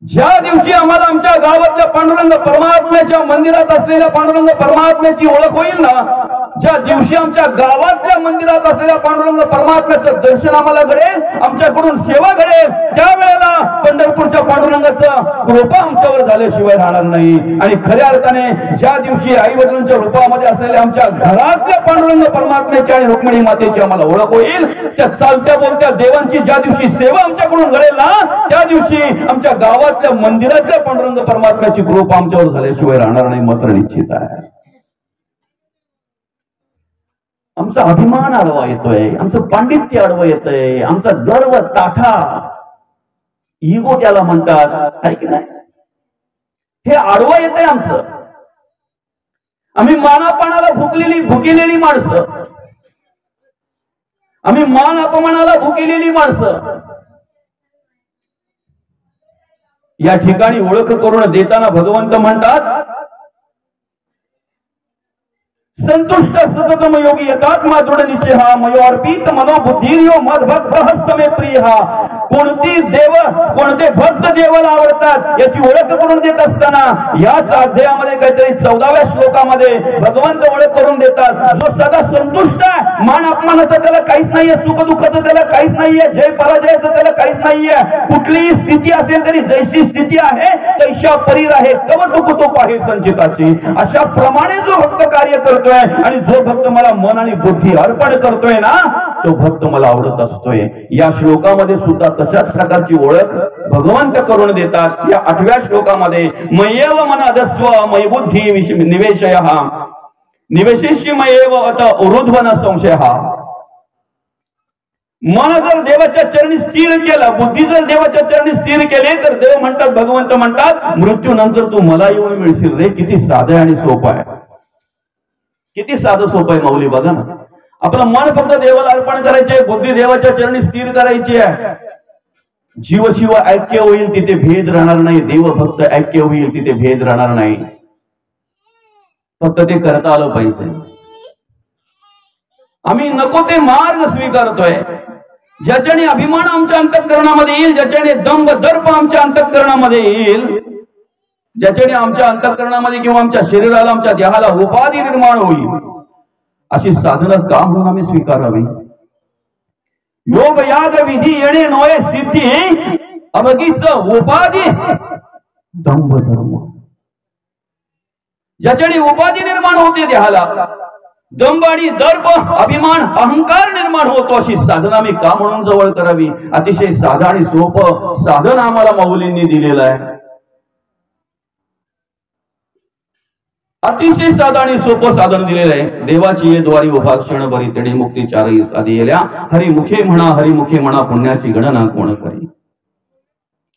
Speaker 1: ज्या दिवशी आम्हाला आमच्या गावातल्या पांडुरंग परमात्म्याच्या मंदिरात असलेल्या पांडुरंग परमात्म्याची ओळख होईल ना, ज्या दिवशी आमच्या गावातल्या मंदिरात असलेल्या पांडुरंग परमात्म्याचं दर्शन आम्हाला घडेल, आमच्याकडून सेवा घडेल, त्या वेळेला पंढरपूरच्या पांडुरंगाचं कृपा आमच्यावर झाल्याशिवाय राहणार नाही. आणि खऱ्या अर्थाने ज्या दिवशी आई वडिलांच्या रूपामध्ये असलेल्या आमच्या घरातल्या पांडुरंग परमात्म्याची आणि रुक्मिणी मातेची आम्हाला ओळख होईल, त्या चालत्या बोलत्या देवांची ज्या दिवशी सेवा आमच्याकडून घडेल ना, त्या दिवशी आमच्या गावातल्या मंदिरातल्या पांडुरंग परमात्म्याची कृपा आमच्यावर झाल्याशिवाय राहणार नाही, मात्र निश्चित आहे. आमचा अभिमान आडवा येतोय, आमचं पांडित्य आडवं येतंय, आमचा गर्व ताठा इगो त्याला म्हणतात, आहे की नाही, हे आडवं येतंय आमचं. आम्ही मानापानाला भुकेलेली माणसं, आम्ही मान अपमानाला भुकेलेली माणसं. या ठिकाणी ओळख करून देताना भगवंत म्हणतात, संतुष्ट सततम योगी यथात्मा दृढ निश्चय मयो अर्पित मनोबुद्धीर्यो मद्भक्त समे प्रिय. कोणते भक्त देवाला आवडतात याची ओळख करून देत असताना याच अध्यायामध्ये काहीतरी 14व्या श्लोकामध्ये भगवंत ओळख करून देतात, जो सदा संतुष्ट आहे, मान अपमानाचं त्याला काहीच नाहीये, सुख दुःखाचं त्याला काहीच नाहीये, जय पराजयाचं त्याला काहीच नाहीये. कुठलीही स्थिती असेल तरी जैसी स्थिती आहे तैशा परीर आहे, कवटुक तो आहे संचिताची. अशा प्रमाणे जो भक्त कार्य करतोय आणि जो भक्त मला मन आणि बुद्धी अर्पण करतोय ना, तो भक्त मला आवडत असतोय. या श्लोकामध्ये सुद्धा तशाच प्रकारची ओळख भगवंत करून देतात. या 8व्या श्लोकामध्ये मयेव मनादस्व मय बुद्धी निवेशयः निवेशिष्य मयेव अत उरुध्वन संशयः. मन जर देवाच्या चरणी स्थिर केला, बुद्धी जर देवाच्या चरणी स्थिर केले तर देव म्हणतात, भगवंत म्हणतात, मृत्यूनंतर तू मला येऊन मिळशील रे. किती साधं आणि सोपं आहे, किती साधं सोपं आहे माऊली. बघा ना, आपलं मन फक्त देवाला अर्पण करायचे, बुद्धी देवाच्या चरणी स्थिर करायची आहे. जीव शिव ऐक्य होईल तिथे भेद राहणार नाही, देव भक्त ऐक्य होईल तिथे भेद राहणार नाही. फक्त ते करता आलं पाहिजे. आम्ही नको ते मार्ग स्वीकारतोय, ज्याच्याने अभिमान आमच्या अंतःकरणामध्ये येईल, ज्याच्याने दंभ दर्प आमच्या अंतःकरणामध्ये येईल, ज्याच्याने आमच्या अंतःकरणामध्ये किंवा आमच्या शरीराला आमच्या देहाला उपाधी निर्माण होईल, अशी साधना का म्हणून आम्ही स्वीकारावी. योग याग विधी येणे नोये सिद्धी अवगीच उपाधी दंभ धर्म. ज्याच्याने उपाधी निर्माण होते देहाला, दंभ आणि दर्प अभिमान अहंकार निर्माण होतो, अशी साधना आम्ही का म्हणून जवळ करावी. अतिशय साधा आणि सोपं साधन आम्हाला माऊलींनी दिलेलं आहे. अतिशय साधा आणि सोपं साधन दिलेलं आहे. देवाची ये द्वारी उभा क्षण भरी तेणे मुक्ती चारही साधी येल्या. हरिमुखे म्हणा पुण्याची गणना कोण करी.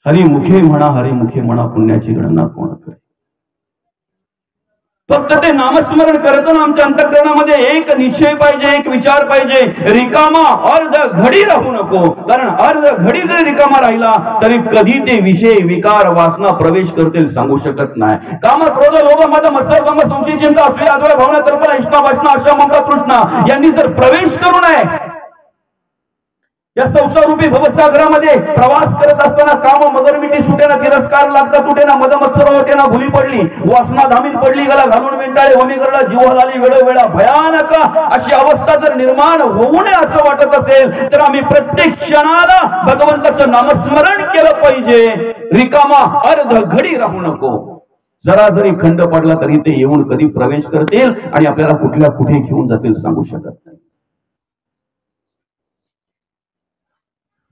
Speaker 1: हरिमुखे म्हणा पुण्याची गणना कोण करी. फक्त ते नामस्मरण करताना आमच्या अंतःकरणामध्ये एक निश्चय पाहिजे, एक विचार पाहिजे. रिकामा अर्ध घडी राहू नको. कारण अर्ध घडी जरी रिकामा राहिला तरी कधी ते विषय विकार वासना प्रवेश करतील सांगू शकत नाही. काम क्रोध लोभ मद मत्सर गम संशय चिंता असूया आदर भावना कल्पना इष्टा वासना आशा ममता तृष्णा यांनी जर प्रवेश करू नये या संसार रूपी भवसागरामध्ये प्रवास करत असताना काम मगरमिठी सुटेना तिरस्कार लागता तुटेना मद मत्सर होटेना भुली पडली वासना धामीत पडली गला घालून वेंटाळे वमी करला जीवा झाली वेळोवेळा भयानक अशी अवस्था जर निर्माण होऊ नये असं वाटत असेल तर आम्ही प्रत्येक क्षणाला भगवंताचं नामस्मरण केलं पाहिजे. रिकामा अर्ध घडी राहू नको. जरा जरी खंड पडला तरी ते येऊन कधी प्रवेश करतील आणि आपल्याला कुठल्या कुठे घेऊन जातील सांगू शकत नाही.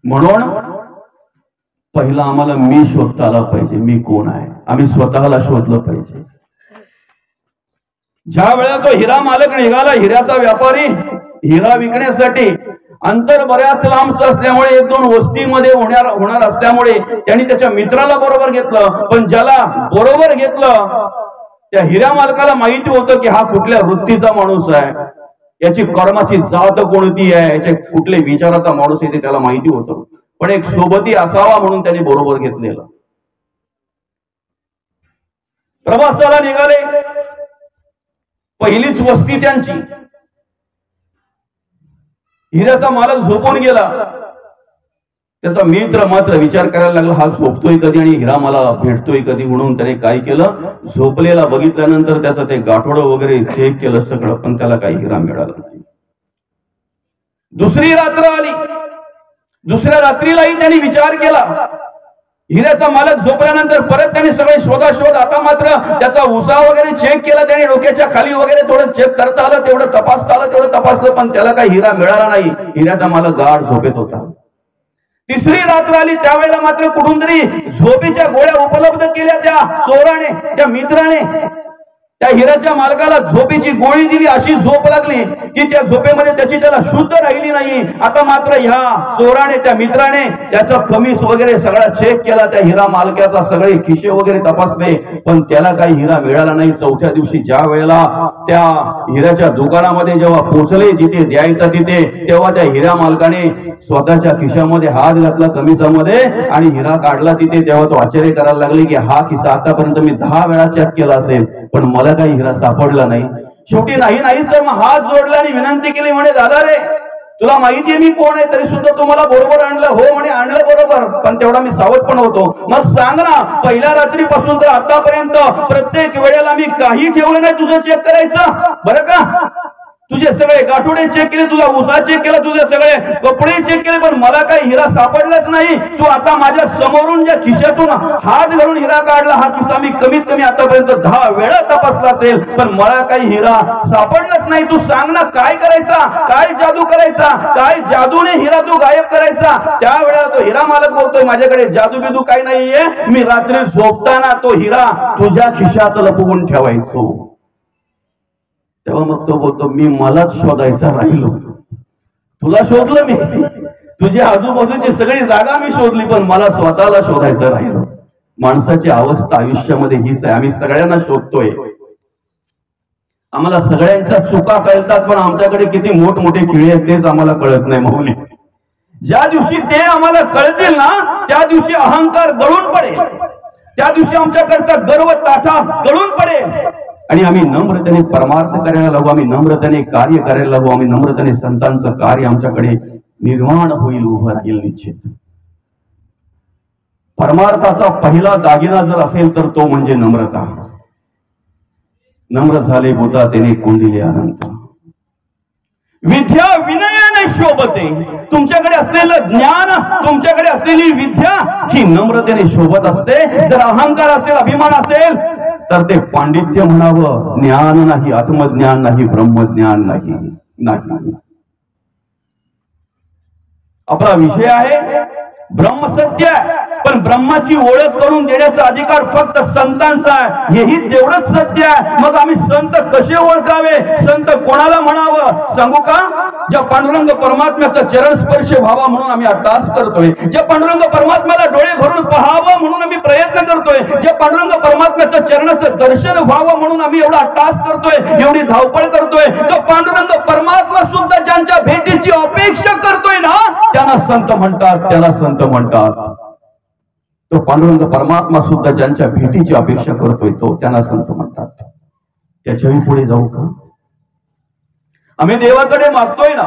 Speaker 1: म्हणून पहिला आम्हाला मी शोधता आला पाहिजे. मी कोण आहे आम्ही स्वतःला शोधलं पाहिजे. ज्या वेळेला तो हिरा मालक निघाला हिऱ्याचा व्यापारी हिरा विकण्यासाठी अंतर बऱ्याच लांबच असल्यामुळे एक दोन वस्तीमध्ये होणार असल्यामुळे त्यांनी त्याच्या मित्राला बरोबर घेतलं. पण ज्याला बरोबर घेतलं त्या हिऱ्या मालकाला माहिती होतं की हा कुठल्या वृत्तीचा माणूस आहे, याची कर्माची जात कोणती आहे, याच्या कुठले विचाराचा माणूस आहे ते त्याला माहिती होतं. पण एक सोबती असावा म्हणून त्यांनी बरोबर घेतलेलं. प्रवासाला निघाले. पहिलीच वस्ती त्यांची. हिऱ्याचा मालक झोपून गेला. त्याचा मित्र मात्र विचार करायला लागला हा झोपतोय कधी आणि हिरा मला भेटतोय कधी. म्हणून त्याने काय केलं झोपलेला बघितल्यानंतर त्याचं ते गाठोडं वगैरे चेक केलं सगळं पण त्याला काही हिरा मिळाला नाही. दुसरी रात्र आली. दुसऱ्या रात्रीलाही त्यांनी विचार केला. हिऱ्याचा मालक झोपल्यानंतर परत त्यांनी सगळे शोधाशोध. आता मात्र त्याचा उसा वगैरे चेक केला त्याने. डोक्याच्या खाली वगैरे थोडं चेक करता आलं तेवढं तपासता आलं तेवढं तपासलं पण त्याला काही हिरा मिळाला नाही. हिऱ्याचा मालक गाढ झोपेत होता. तिसरी रात्र आली. त्यावेळेला मात्र कुठून तरी झोपेच्या गोळ्या उपलब्ध केल्या त्या चोराने त्या मित्राने. त्या हिऱ्याच्या मालकाला झोपेची गोळी दिली. अशी झोप लागली की त्या झोपेमध्ये त्याला शुद्ध राहिली नाही. आता मात्र ह्या चोराने त्या मित्राने त्याचा खमीस वगैरे सगळा चेक केला. त्या हिरा मालकाचा सगळे खिशे वगैरे तपासले पण त्याला काही हिरा मिळाला नाही. चौथ्या दिवशी ज्या वेळेला त्या हिऱ्याच्या दुकानामध्ये जेव्हा पोहोचले जिथे द्यायचा तिथे तेव्हा त्या हिरा मालकाने स्वतःच्या खिशामध्ये हात घातला कमिसामध्ये आणि हिरा काढला तिथे. तेव्हा तो आश्चर्य करायला लागले की हा खिसा आतापर्यंत मी 10 वेळा चेक केला असेल पण मला काही हिरा सापडला नाही. शेवटी नाहीच तर मग हात जोडला आणि विनंती केली म्हणे दादा रे तुला माहितीये मी कोण आहे तरी सुद्धा तुम्हाला बरोबर आणलं. हो म्हणे आणलं बरोबर पण तेवढा मी सावध पण होतो. मग सांग ना पहिल्या रात्रीपासून तर आतापर्यंत प्रत्येक वेळेला मी काही ठेवलं नाही तुझं चेक करायचं बरं का. तुझे सगळे गाठोडे चेक केले, तुझा उसा चेक केला, तुझे सगळे कपडे चेक केले पण मला काही हिरा सापडलाच नाही. तू आता माझ्या समोरून ज्या खिशातून हात घालून हिरा काढला हा खिसा मी कमीत कमी आतापर्यंत 10 वेळा तपासला असेल पण मला काही हिरा सापडलाच नाही. तू सांग ना काय करायचा, काय जादू करायचा, काय जादूने हिरा तू गायब करायचा. त्यावेळेला तो हिरा मालक बोलतोय माझ्याकडे जादू बिदू काही नाहीये. मी रात्री झोपताना तो हिरा तुझ्या खिशात लपवून ठेवायचो. तेव्हा मग तो बोलतो मी मलाच शोधायचा राहिलो. तुला शोधलं मी, तुझ्या आजूबाजूची सगळी जागा मी शोधली पण मला स्वतःला शोधायचं राहिलो. माणसाची अवस्था आयुष्यामध्ये हीच आहे. आम्ही सगळ्यांना शोधतोय. आम्हाला सगळ्यांच्या चुका कळतात पण आमच्याकडे किती मोठमोठे खिळे आहेत तेच आम्हाला कळत नाही माऊली. ज्या दिवशी ते आम्हाला कळतील ना त्या दिवशी अहंकार गळून पडेल. त्या दिवशी आमच्याकडचा गर्व ताठा गळून पडेल आणि आम्ही नम्रतेने परमार्थ करायला लागू. आम्ही नम्रतेने कार्य करायला लागू. आम्ही नम्रतेने संतांचं कार्य आमच्याकडे निर्माण होईल, उभं राहील निश्चित. परमार्थाचा पहिला दागिना जर असेल तर तो म्हणजे नम्रता. नम्र झाले बोता त्याने कोंडिले अनंत. विद्या विनयाने शोभते. तुमच्याकडे असलेलं ज्ञान, तुमच्याकडे असलेली विद्या ही नम्रतेने शोभत असते. जर अहंकार असेल, अभिमान असेल तर ते पांडित्य म्हणावं. ज्ञान नाही, आत्मज्ञान नाही, ब्रह्मज्ञान नाही. आपला विषय आहे ब्रह्मसत्य. पण ब्रह्माची ओळख करून देण्याचा अधिकार फक्त संतांचा आहे, हेही तेवढंच सत्य आहे. मग आम्ही संत कसे ओळखावे, संत कोणाला म्हणावं सांगू का? ज्या पांडुरंग परमात्म्याचा चरण स्पर्श व्हावा म्हणून आम्ही अट्टास करतोय, ज्या पांडुरंग परमात्म्याला डोळे भरून पाहावं म्हणून आम्ही प्रयत्न करतोय, ज्या पांडुरंग परमात्म्याचं चरणाचं दर्शन व्हावं म्हणून आम्ही एवढा अट्टास करतोय, एवढी धावपळ करतोय, तो पांडुरंग परमात्मा सुद्धा ज्यांच्या भेटीची अपेक्षा करतोय ना त्यांना संत म्हणतात, त्याला संत म्हणतात. तो पांडुरंग परमात्मा सुद्धा ज्यांच्या भेटीची अपेक्षा करतोय तो त्यांना संत म्हणतात. त्याच्याही पुढे जाऊ का? आम्ही देवाकडे मागतोय ना,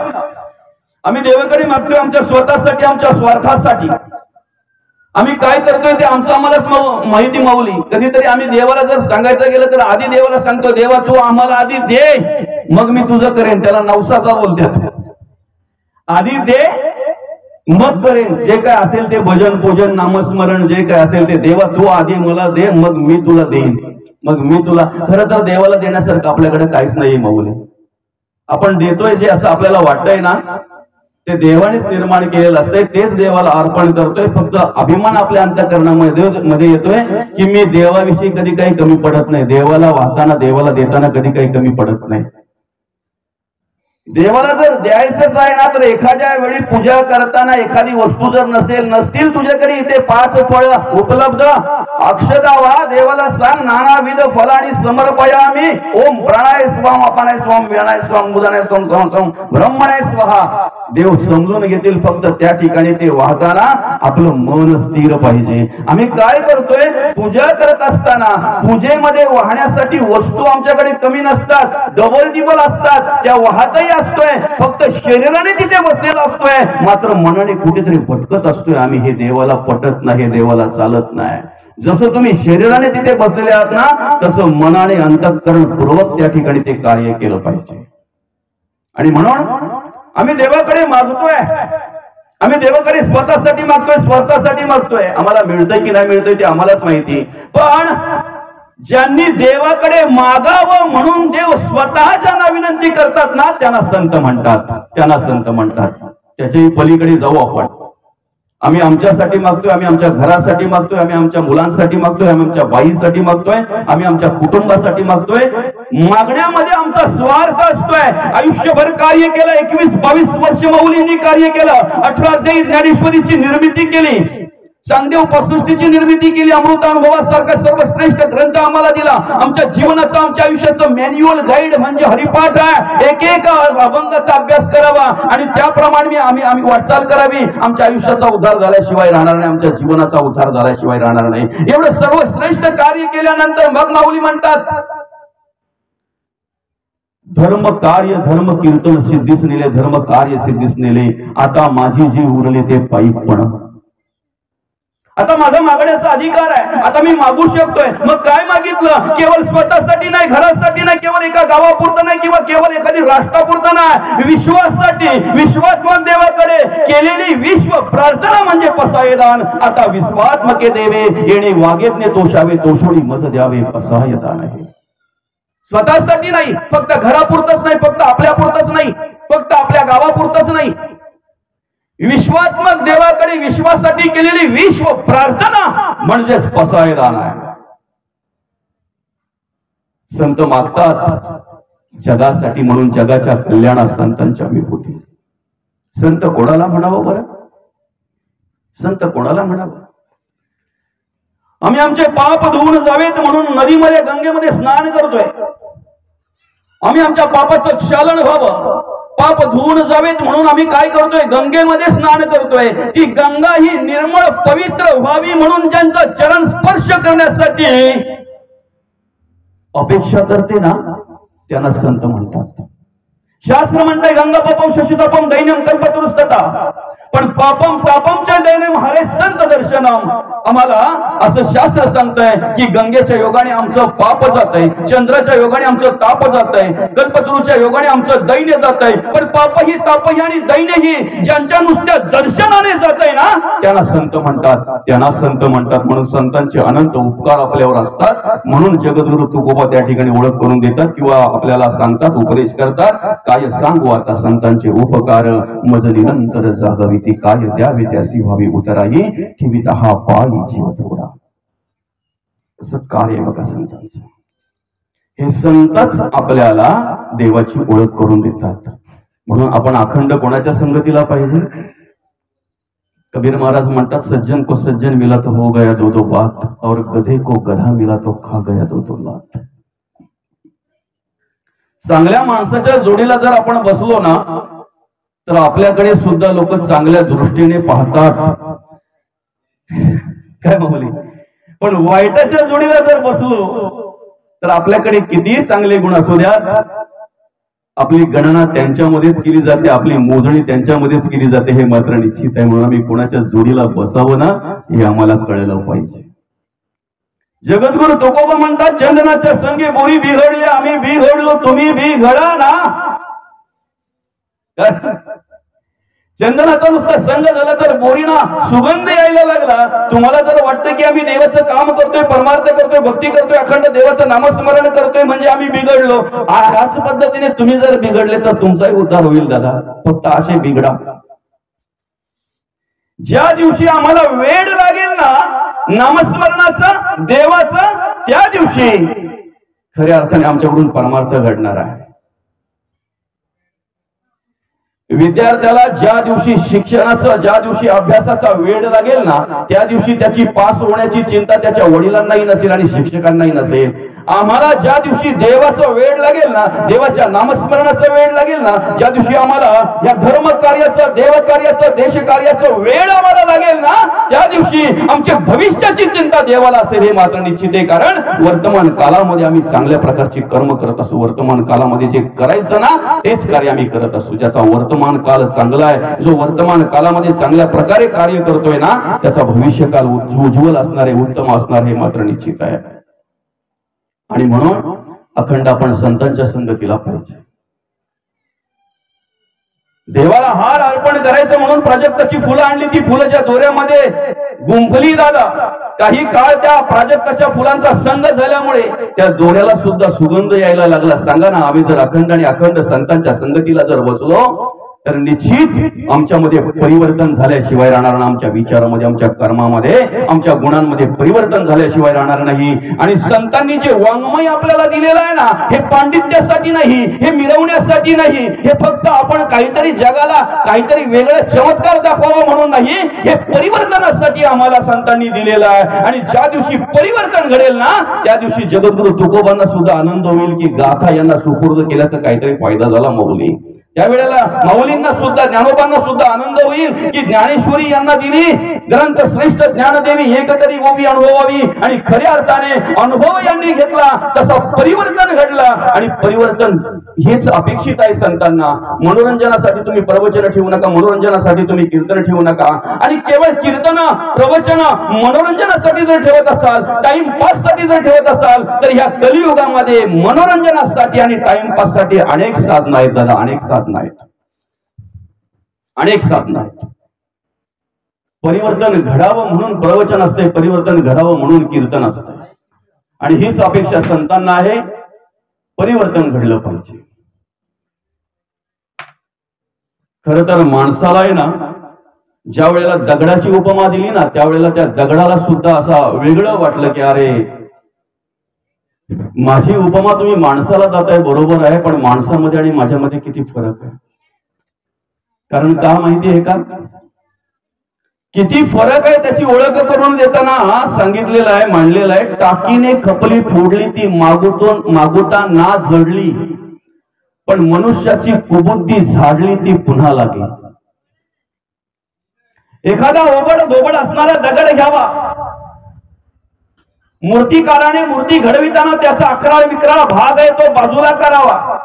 Speaker 1: आम्ही देवाकडे मागतोय आमच्या स्वतःसाठी, आमच्या स्वार्थासाठी. आम्ही काय करतोय ते आमचं आम्हालाच माहिती माऊली. कधीतरी आम्ही देवाला जर सांगायचं गेलं तर आधी देवाला सांगतो, देवा तू आम्हाला आधी दे मग मी तुझं करेन. त्याला नवसाचा बोलतात. आधी दे मग करेन, जे काय असेल ते भजन पूजन नामस्मरण जे काय असेल ते. देवा तू आधी मला दे मग मी तुला देईन, मग मी तुला. खरं तर देवाला देण्यासारखं आपल्याकडे काहीच नाही माऊली. आपण देतोय जे असं आपल्याला वाटतंय ना ते देवानेच निर्माण केलेलं असतंय, तेच देवाला अर्पण करतोय. फक्त अभिमान आपल्या अंतःकरणामध्ये येतोय की मी देवाविषयी कधी काही कमी पडत नाही, देवाला वाहताना देवाला देताना कधी काही कमी पडत नाही. देवाला जर द्यायचंच आहे ना तर एखाद्या वेळी पूजा करताना एखादी वस्तू जर नसतील तुझ्याकडे इथे 5 फळ उपलब्ध, अक्षदा वा देवाला सांग नानाविध फलानी समर्पयामी. ओम प्राणाय स्वाम अपानाय स्वाम व्यानाय स्वाम बुधानाय स्वाम स्वाम ब्रह्मणाय स्वाहा. देव समजून घेतील, फक्त त्या ठिकाणी ते वाहताना आपलं मन स्थिर पाहिजे. आम्ही काय करतोय, पूजा करत असताना पूजेमध्ये वाहण्यासाठी वस्तू आमच्याकडे कमी नसतात, डबल टिबल असतात, त्या वाहतही असतोय, फक्त शरीराने तिथे बसलेला असतोय, मात्र मनाने कुठेतरी भटकत असतोय. आम्ही हे देवाला पटत नाही, हे देवाला चालत नाही. जसं तुम्ही शरीराने तिथे बसलेले आहात ना तसं मनाने अंतःकरणपूर्वक त्या ठिकाणी ते कार्य केलं पाहिजे. आणि म्हणून आम्ही देवाकडे मागतोय, आम्ही देवाकडे स्वतःसाठी मागतोय, स्वतःसाठी मागतोय. आम्हाला मिळतंय की नाही मिळतंय ते आम्हालाच माहिती. पण ज्यांनी देवाकडे मागावं म्हणून देव स्वतः ज्यांना विनंती करतात ना त्यांना संत म्हणतात, त्यांना संत म्हणतात. त्याच्याही पलीकडे जाऊ आपण. आम्ही आमच्यासाठी मागतोय, आम्ही आमच्या घरासाठी मागतोय, आम्ही आमच्या मुलांसाठी मागतोय, आम्ही आमच्या बाईसाठी मागतोय, आम्ही आमच्या कुटुंबासाठी मागतोय. मागण्यामध्ये आमचा स्वार्थ असतोय. आयुष्यभर कार्य केलं, 21-22 वर्ष माऊलींनी कार्य केलं, 18 अध्यायी ज्ञानेश्वरीची निर्मिती केली, चांगदेव पासष्टीची निर्मिती केली, अमृतानुभवासारखा सर्वश्रेष्ठ ग्रंथ आम्हाला दिला. आमच्या जीवनाचा, आमच्या आयुष्याचं मॅन्युअल गाईड म्हणजे हरिपाठ आहे. एक एक अभंगाचा अभ्यास करावा आणि त्याप्रमाणे आम्ही वाटचाल करावी. आमच्या आयुष्याचा उद्धार झाल्याशिवाय राहणार नाही, आमच्या जीवनाचा उद्धार झाल्याशिवाय राहणार नाही. एवढं सर्वश्रेष्ठ कार्य केल्यानंतर मग माऊली म्हणतात, धर्म कार्य धर्म कीर्तन सिद्धीस नेले, धर्म कार्य सिद्धीस नेले, आता माझी जी उरले ते पायीपण. आता माझा मागण्याचा अधिकार आहे, आता मी मागू शकतोय. मग काय मागितलं? केवळ स्वतःसाठी नाही, घरासाठी नाही, केवळ एका गावापुरतं नाही किंवा केवळ एखादी राष्ट्रापुरतं नाही, विश्वासाठी, विश्वात्मक देवाकडे केलेली विश्व प्रार्थना म्हणजे पसायदान. आता विश्वात्मके देवे येणे वागेतने तोषावे, तोषोडी मत द्यावे पसायदान आहे. स्वतःसाठी नाही, फक्त घरापुरतच नाही, फक्त आपल्यापुरतच नाही, फक्त आपल्या गावापुरतच नाही, विश्वात्मक देवाकडे विश्वासाठी केलेली विश्व प्रार्थना म्हणजेच पसायदान आहे. संत मागतात जगासाठी म्हणून, जगाच्या कल्याणात संतांच्या विभूती. संत कोणाला म्हणावं बरं? संत कोणाला म्हणावं? आम्ही आमचे पाप धुवून जावेत म्हणून नदीमध्ये, गंगेमध्ये स्नान करतोय. आम्ही आमच्या पापाचं क्षालन व्हावं, पाप धुवून जावेत म्हणून आम्ही काय करतोय? गंगेमध्ये स्नान करतोय. ती गंगा ही निर्मळ पवित्र व्हावी म्हणून ज्यांचा चरण स्पर्श करण्यासाठी अपेक्षा करते ना त्यांना संत म्हणतात. शास्त्र म्हणतंय गंगा पापम शशितापम दैन्यम कल्पतरुस्तता, पण पापम तापमच्या दैन्यम हरे संत दर्शनम. आम्हाला असं शास्त्र सांगतंय की गंगेच्या योगाने आमचं पाप जातंय, चंद्राच्या योगाने आमचं ताप जातंय, कल्पतरूच्या योगाने आमचं दैन्य जातंय. पण पापही तापही आणि दैन्यही ज्यांच्या नुसत्या दर्शनाने जातंय ना त्यांना संत म्हणतात, त्यांना संत म्हणतात. म्हणून संतांचे अनंत उपकार आपल्यावर असतात. म्हणून जगद्गुरु तुकोबा त्या ठिकाणी ओळख करून देतात किंवा आपल्याला सांगतात, उपदेश करतात. काय सांगू आता संतांचे उपकार, मज निरंतर जागवी ती काय द्यावे त्यासी व्हावी उतराई ठेवी दहा पाळी जीव थोडा. असं कार्य बघा संतांचं. हे संतच आपल्याला देवाची ओळख करून देतात. म्हणून आपण अखंड कोणाच्या संगतीला पाहिजे. कबीर महाराज म्हणतात, सज्जन को सज्जन मिला तो हो गया दो दो बात, और गधे को गधा मिला तो खा गया दो दो लात. चांगल्या माणसाच्या जोडीला जर आपण बसलो ना तर आपल्याकडे सुद्धा लोक चांगल्या दृष्टीने पाहतात. काय बोली. पण वाईटाच्या जोडीला जर बसलो तर आपल्याकडे कितीही चांगले गुण असू द्या, आपली गणना त्यांच्यामध्येच केली जाते, आपली मोजणी त्यांच्यामध्येच केली जाते. हे मात्र निश्चित आहे. म्हणून आम्ही कोणाच्या जोडीला बसावं ना हे आम्हाला कळलं पाहिजे. जगद्गुरु तुकोबा म्हणतात, चंदनाच्या संगे बोरी बिघडले, आम्ही बिघडलो तुम्ही बिघडा ना. चंदनाचा नुसता संग झाला तर बोरीना सुगंध यायला लागला. तुम्हाला जर वाटतं की आम्ही देवाचं काम करतोय, परमार्थ करतोय, भक्ती करतोय, अखंड देवाचं नामस्मरण करतोय म्हणजे आम्ही बिघडलो, ह्याच पद्धतीने तुम्ही जर बिघडले तर तुमचाही उद्धार होईल दादा. फक्त असे बिघडा. ज्या दिवशी आम्हाला वेड लागेल ना नामस्मरणाचं, देवाचं, त्या दिवशी खऱ्या अर्थाने आमच्याकडून परमार्थ घडणार आहे. विद्यार्थ्याला ज्या दिवशी शिक्षणाचा, ज्या दिवशी अभ्यासाचा वेळ लागेल ना त्या दिवशी त्याची पास होण्याची चिंता त्याच्या वडिलांनाही नसेल आणि शिक्षकांनाही नसेल. आम्हाला ज्या दिवशी देवाचा वेळ लागेल ना, देवाच्या नामस्मरणाचा वेळ लागेल ना, ज्या दिवशी आम्हाला या धर्म कार्याचं, देव कार्याचं, देश कार्याचं वेळ आम्हाला लागेल ना त्या दिवशी आमच्या भविष्याची चिंता देवाला असेल. हे मात्र निश्चित आहे. कारण वर्तमान कालामध्ये आम्ही चांगल्या प्रकारची कर्म करत असू. वर्तमान कालामध्ये जे करायचं ना तेच कार्य आम्ही करत असू. ज्याचा वर्तमान काल चांगला आहे, जो वर्तमान कालामध्ये चांगल्या प्रकारे कार्य करतोय ना त्याचा भविष्यकाल उज्ज्वल असणार आहे, उत्तम असणार हे मात्र निश्चित आहे. आणि म्हणून अखंड आपण संतांच्या संगतीला पाहिजे. देवाला हार अर्पण करायचं म्हणून प्राजक्ताची फुलं आणली. ती फुलं ज्या दोऱ्यामध्ये गुंफली दादा, काही काळ त्या प्राजक्ताच्या फुलांचा संग झाल्यामुळे त्या दोऱ्याला सुद्धा सुगंध यायला लागला. सांगा ना, आम्ही जर अखंड आणि अखंड संतांच्या संगतीला जर बसलो तर निश्चित आमच्यामध्ये परिवर्तन झाल्याशिवाय राहणार नाही. आमच्या विचारामध्ये, आमच्या कर्मामध्ये, आमच्या गुणांमध्ये परिवर्तन झाल्याशिवाय राहणार नाही. आणि संतांनी जे वाङ्मय आपल्याला दिलेलं आहे ना हे पांडित्यासाठी नाही, हे मिरवण्यासाठी नाही, हे फक्त आपण काहीतरी जगाला काहीतरी वेगळं चमत्कार दाखवावं म्हणून नाही, हे परिवर्तनासाठी आम्हाला संतांनी दिलेलं आहे. आणि ज्या दिवशी परिवर्तन घडेल ना त्या दिवशी जगद्गुरु तुकोबांना सुद्धा आनंद होईल की गाथा यांना सुपूर्द केल्याचा काहीतरी फायदा झाला माऊली. त्यावेळेला माऊलींना सुद्धा, ज्ञानोबांना सुद्धा आनंद होईल की ज्ञानेश्वरी यांना दिली ग्रंथ श्रेष्ठ ज्ञानदेवी एकतरी गोवी अनुभवावी. आणि खऱ्या अर्थाने अनुभव यांनी घेतला तसा परिवर्तन घडला. आणि परिवर्तन हेच अपेक्षित आहे संतांना. मनोरंजनासाठी तुम्ही प्रवचन ठेवू नका, मनोरंजनासाठी तुम्ही कीर्तन ठेवू नका. आणि केवळ कीर्तन, प्रवचन मनोरंजनासाठी जर ठेवत असाल, टाइमपास साठी जर ठेवत असाल तर ह्या कलियुगामध्ये मनोरंजनासाठी आणि टाइमपास साठी अनेक साधना आहेत दादा, अनेक साधना आहेत, अनेक साधना आहेत. परिवर्तन घडावं म्हणून प्रवचन असते, परिवर्तन घडावं म्हणून कीर्तन असते. आणि हीच अपेक्षा संतांना आहे, परिवर्तन घडलं पाहिजे. खर तर माणसाला आहे ना ज्या वेळेला दगडाची उपमा दिली ना त्यावेळेला त्या दगडाला सुद्धा असा वेगळं वाटलं की अरे माझी उपमा तुम्ही माणसाला जाताय बरोबर आहे, पण माणसामध्ये आणि माझ्यामध्ये किती फरक आहे. कारण का माहिती आहे का, किती फरक आहे त्याची ओळख करून देताना सांगितलेलं आहे, मांडलेलं आहे. टाकीने खपली फोडली ती मागुता ना जडली, पण मनुष्याची कुबुद्धी झाडली ती पुन्हा लागली. एखादा ओबड धोबड असणारा दगड घ्यावा, मूर्तिकाराने मूर्ती घडविताना त्याचा अकराळ विकराळ भाग आहे तो बाजूला करावा.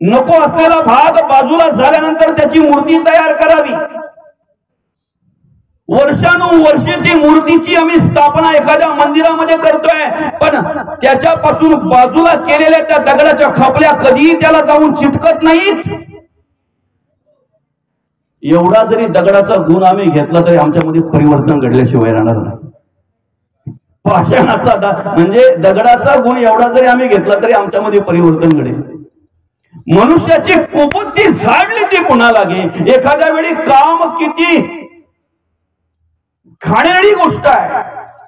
Speaker 1: नको असलेला भाग बाजूला झाल्यानंतर त्याची मूर्ती तयार करावी. वर्षानुवर्षे ती मूर्तीची आम्ही स्थापना एखाद्या मंदिरामध्ये करतोय, पण त्याच्यापासून बाजूला केलेल्या त्या दगडाच्या खपल्या कधीही त्याला जाऊन चिटकत नाहीत. एवढा जरी दगडाचा गुण आम्ही घेतला तरी आमच्यामध्ये परिवर्तन घडल्याशिवाय राहणार नाही. पाषाणाचा म्हणजे दगडाचा गुण एवढा जरी आम्ही घेतला तरी आमच्यामध्ये परिवर्तन घडेल. मनुष्याची कुबुद्धी झाडली ती पुन्हा लागे. एखाद्या वेळी काम किती घाणेरडी गोष्ट आहे,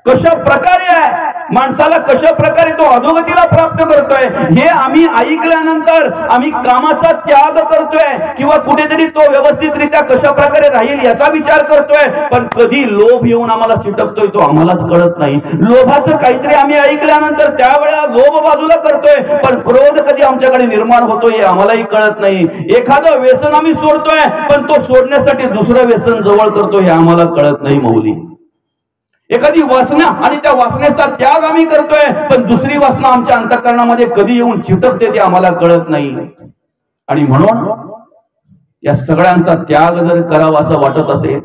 Speaker 1: कशा प्रकारे आहे, माणसाला कशा प्रकारे तो अधोगतीला प्राप्त करतोय, हे आम्ही ऐकल्यानंतर आम्ही कामाचा त्याग करतोय किंवा कुठेतरी तो व्यवस्थितरित्या कशा प्रकारे राहील याचा विचार करतोय. पण कधी लोभ येऊन आम्हाला चिटकतोय तो आम्हालाच कळत नाही. लोभाचं काहीतरी आम्ही ऐकल्यानंतर त्यावेळेला लोभ बाजूला करतोय, पण क्रोध कधी आमच्याकडे निर्माण होतोय हे आम्हालाही कळत नाही. एखादं व्यसन आम्ही सोडतोय, पण तो सोडण्यासाठी दुसरं व्यसन जवळ करतोय हे आम्हाला कळत नाही. मौली एखादी वासना आणि त्या वासनेचा त्याग आम्ही करतोय, पण दुसरी वासना आमच्या अंतःकरणामध्ये कधी येऊन चिटकते ते आम्हाला कळत नाही. आणि म्हणून या सगळ्यांचा त्याग जर करावा असं वाटत असेल,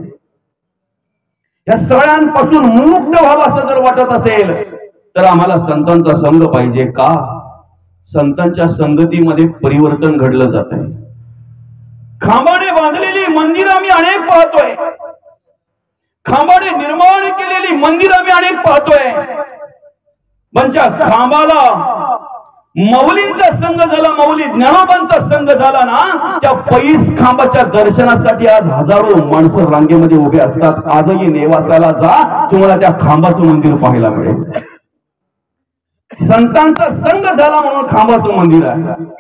Speaker 1: या सगळ्यांपासून मुक्त व्हावं असं जर वाटत असेल, तर आम्हाला संतांचा संग पाहिजे. का? संतांच्या संगतीमध्ये परिवर्तन घडलं जात आहे. खांबाने बांधलेली मंदिर आम्ही अनेक पाहतोय, खांबाने निर्माण केलेली मंदिर आम्ही अनेक पाहतोय, पण ज्या खांबाला मौलींचा संघ झाला, मौली ज्ञानोबांचा संघ झाला ना, त्या पैस खांबाच्या दर्शनासाठी आज हजारो माणसं रांगेमध्ये उभे असतात. आजही नेवासाला जा, तुम्हाला त्या खांबाचं मंदिर पाहायला मिळेल. संतांचा संघ झाला म्हणून खांबाचं मंदिर आहे.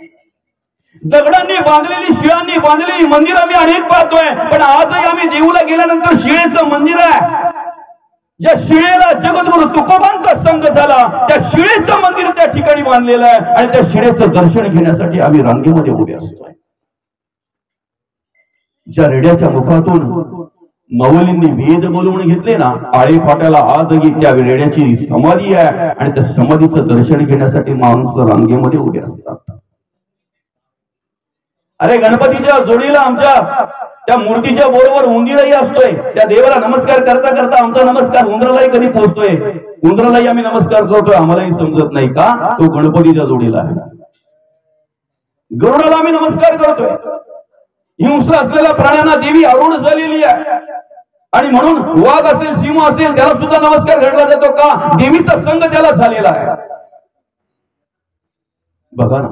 Speaker 1: दगडांनी बांधलेली, शिळांनी बांधलेली मंदिर आम्ही अनेक पाहतोय, पण आजही आम्ही देऊला गेल्यानंतर शिळेचं मंदिर आहे. ज्या शिळेला जगद्गुरु तुकोबांचा संघ झाला, त्या शिळेचं मंदिर त्या ठिकाणी बांधलेलं आहे आणि त्या शिळेचं दर्शन घेण्यासाठी आम्ही रांगेमध्ये उभे असतोय. ज्या रेड्याच्या मुखातून मौलींनी वेद बोलवून घेतले ना, आळे फाट्याला आजही त्या रेड्याची समाधी आहे आणि त्या समाधीचं दर्शन घेण्यासाठी माणसं रांगेमध्ये उभे असतात. अरे गणपतीच्या जोडीला आमच्या त्या मूर्तीच्या बरोबर उंदीरही असतोय. त्या देवाला नमस्कार करता करता आमचा नमस्कार उंदरालाही कधी पोहोचतोय, उंदरालाही आम्ही नमस्कार करतोय आम्हालाही समजत नाही. का? तो गणपतीच्या जोडीला आहे. गरुडाला आम्ही नमस्कार करतोय. हिंस्र असलेल्या प्राण्यांना देवी आरूढ झालेली आहे आणि म्हणून वाघ असेल, सिंह असेल, त्याला सुद्धा नमस्कार घडला जातो. का? देवीचा संघ त्याला झालेला आहे. बघा ना,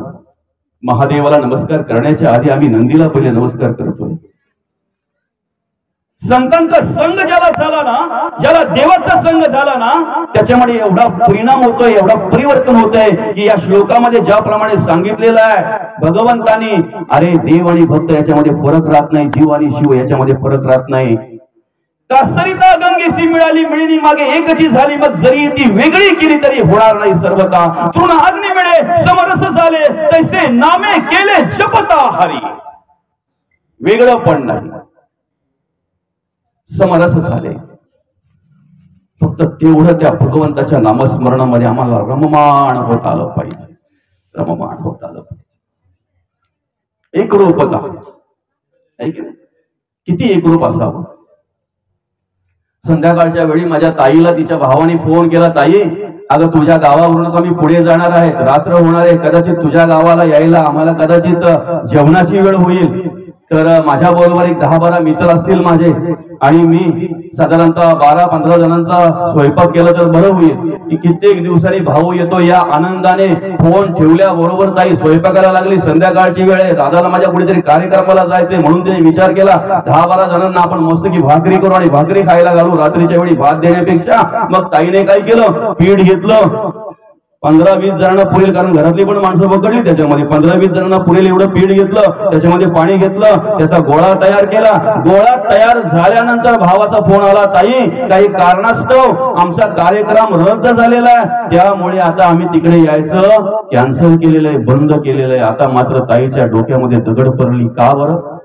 Speaker 1: महादेवाला नमस्कार करण्याच्या आधी आम्ही नंदीला पहिले नमस्कार करतोय. संतांचा संघ ज्याला झाला ना, ज्याला देवाचा संघ झाला ना, त्याच्यामध्ये एवढा परिणाम होतोय, एवढा परिवर्तन होतंय की या श्लोकामध्ये ज्याप्रमाणे सांगितलेलं आहे भगवंतानी, अरे देव आणि भक्त याच्यामध्ये फरक राहत नाही, जीव आणि शिव याच्यामध्ये फरक राहत नाही. कासरिता गंगेसी मिळाली मिळणी मागे एकची झाली, मग जरी ती वेगळी केली तरी होणार नाही सर्वता. तृण अग्नी मिळे समरस झाले, तैसे नामे केले जपता हरी. वेगळं पण नाही, समरस झाले. फक्त तेवढं त्या भगवंताच्या नामस्मरणामध्ये आम्हाला रममाण होत आलं पाहिजे, रममाण होत आलं पाहिजे. एकरूपता किती एकरूप असावं. संध्याकाळच्या वेळी माझ्या ताईला तिच्या भावाने फोन केला, ताई अगं तुझ्या गावावरून आम्ही पुढे जाणार आहे, रात्र होणार आहे, कदाचित तुझ्या गावाला यायला आम्हाला कदाचित जेवणाची वेळ होईल, तर माझ्या बरोबर एक 10-12 मित्र असतील माझे आणि मी साधारणतः 12-15 जणांचा स्वयंपाक केला तर बरं होईल. की कित्येक दिवसांनी भाऊ येतो या आनंदाने फोन ठेवल्याबरोबर ताई स्वयंपाकाला लागली. संध्याकाळची वेळ आहे, दादाला माझ्या कुठेतरी कार्यक्रमाला जायचंय म्हणून त्याने विचार केला 10-12 जणांना आपण मस्त की भाकरी करू आणि भाकरी खायला घालू रात्रीच्या वेळी भात देण्यापेक्षा. मग ताईने काय केलं, पीठ घेतलं, 15-20 जणांना पुरेल, कारण घरातली पण माणसं पकडली त्याच्यामध्ये. 15-20 जणांना पुरेल एवढं पीठ घेतलं, त्याच्यामध्ये पाणी घेतलं, त्याचा गोळा तयार केला. गोळा तयार झाल्यानंतर भावाचा फोन आला, ताई काही कारणास्तव आमचा कार्यक्रम रद्द झालेला आहे, त्यामुळे आता आम्ही तिकडे यायचं कॅन्सल केलेलं आहे, बंद केलेलं आहे. आता मात्र ताईच्या डोक्यामध्ये दगड पडली. का बरं?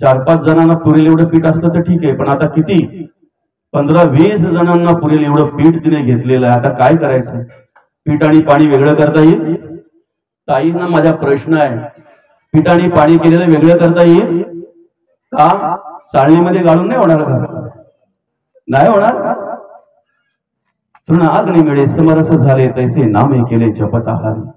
Speaker 1: 4-5 जणांना पुरेल एवढं पीठ असतं तर ठीक आहे, पण आता किती 15-20 जणांना पुरेल एवढं पीठ तिने घेतलेलं आहे. आता काय करायचं? पीठ आणि पाणी वेगळं करता येईल? ताईंना माझा प्रश्न आहे, पीठ आणि पाणी केलेलं वेगळं करता येईल का? चाळणीमध्ये गाळून नाही होणार का? नाही होणार. तृण अग्नी मिळे समरस झाले, तैसे नामे केले जपता हरी.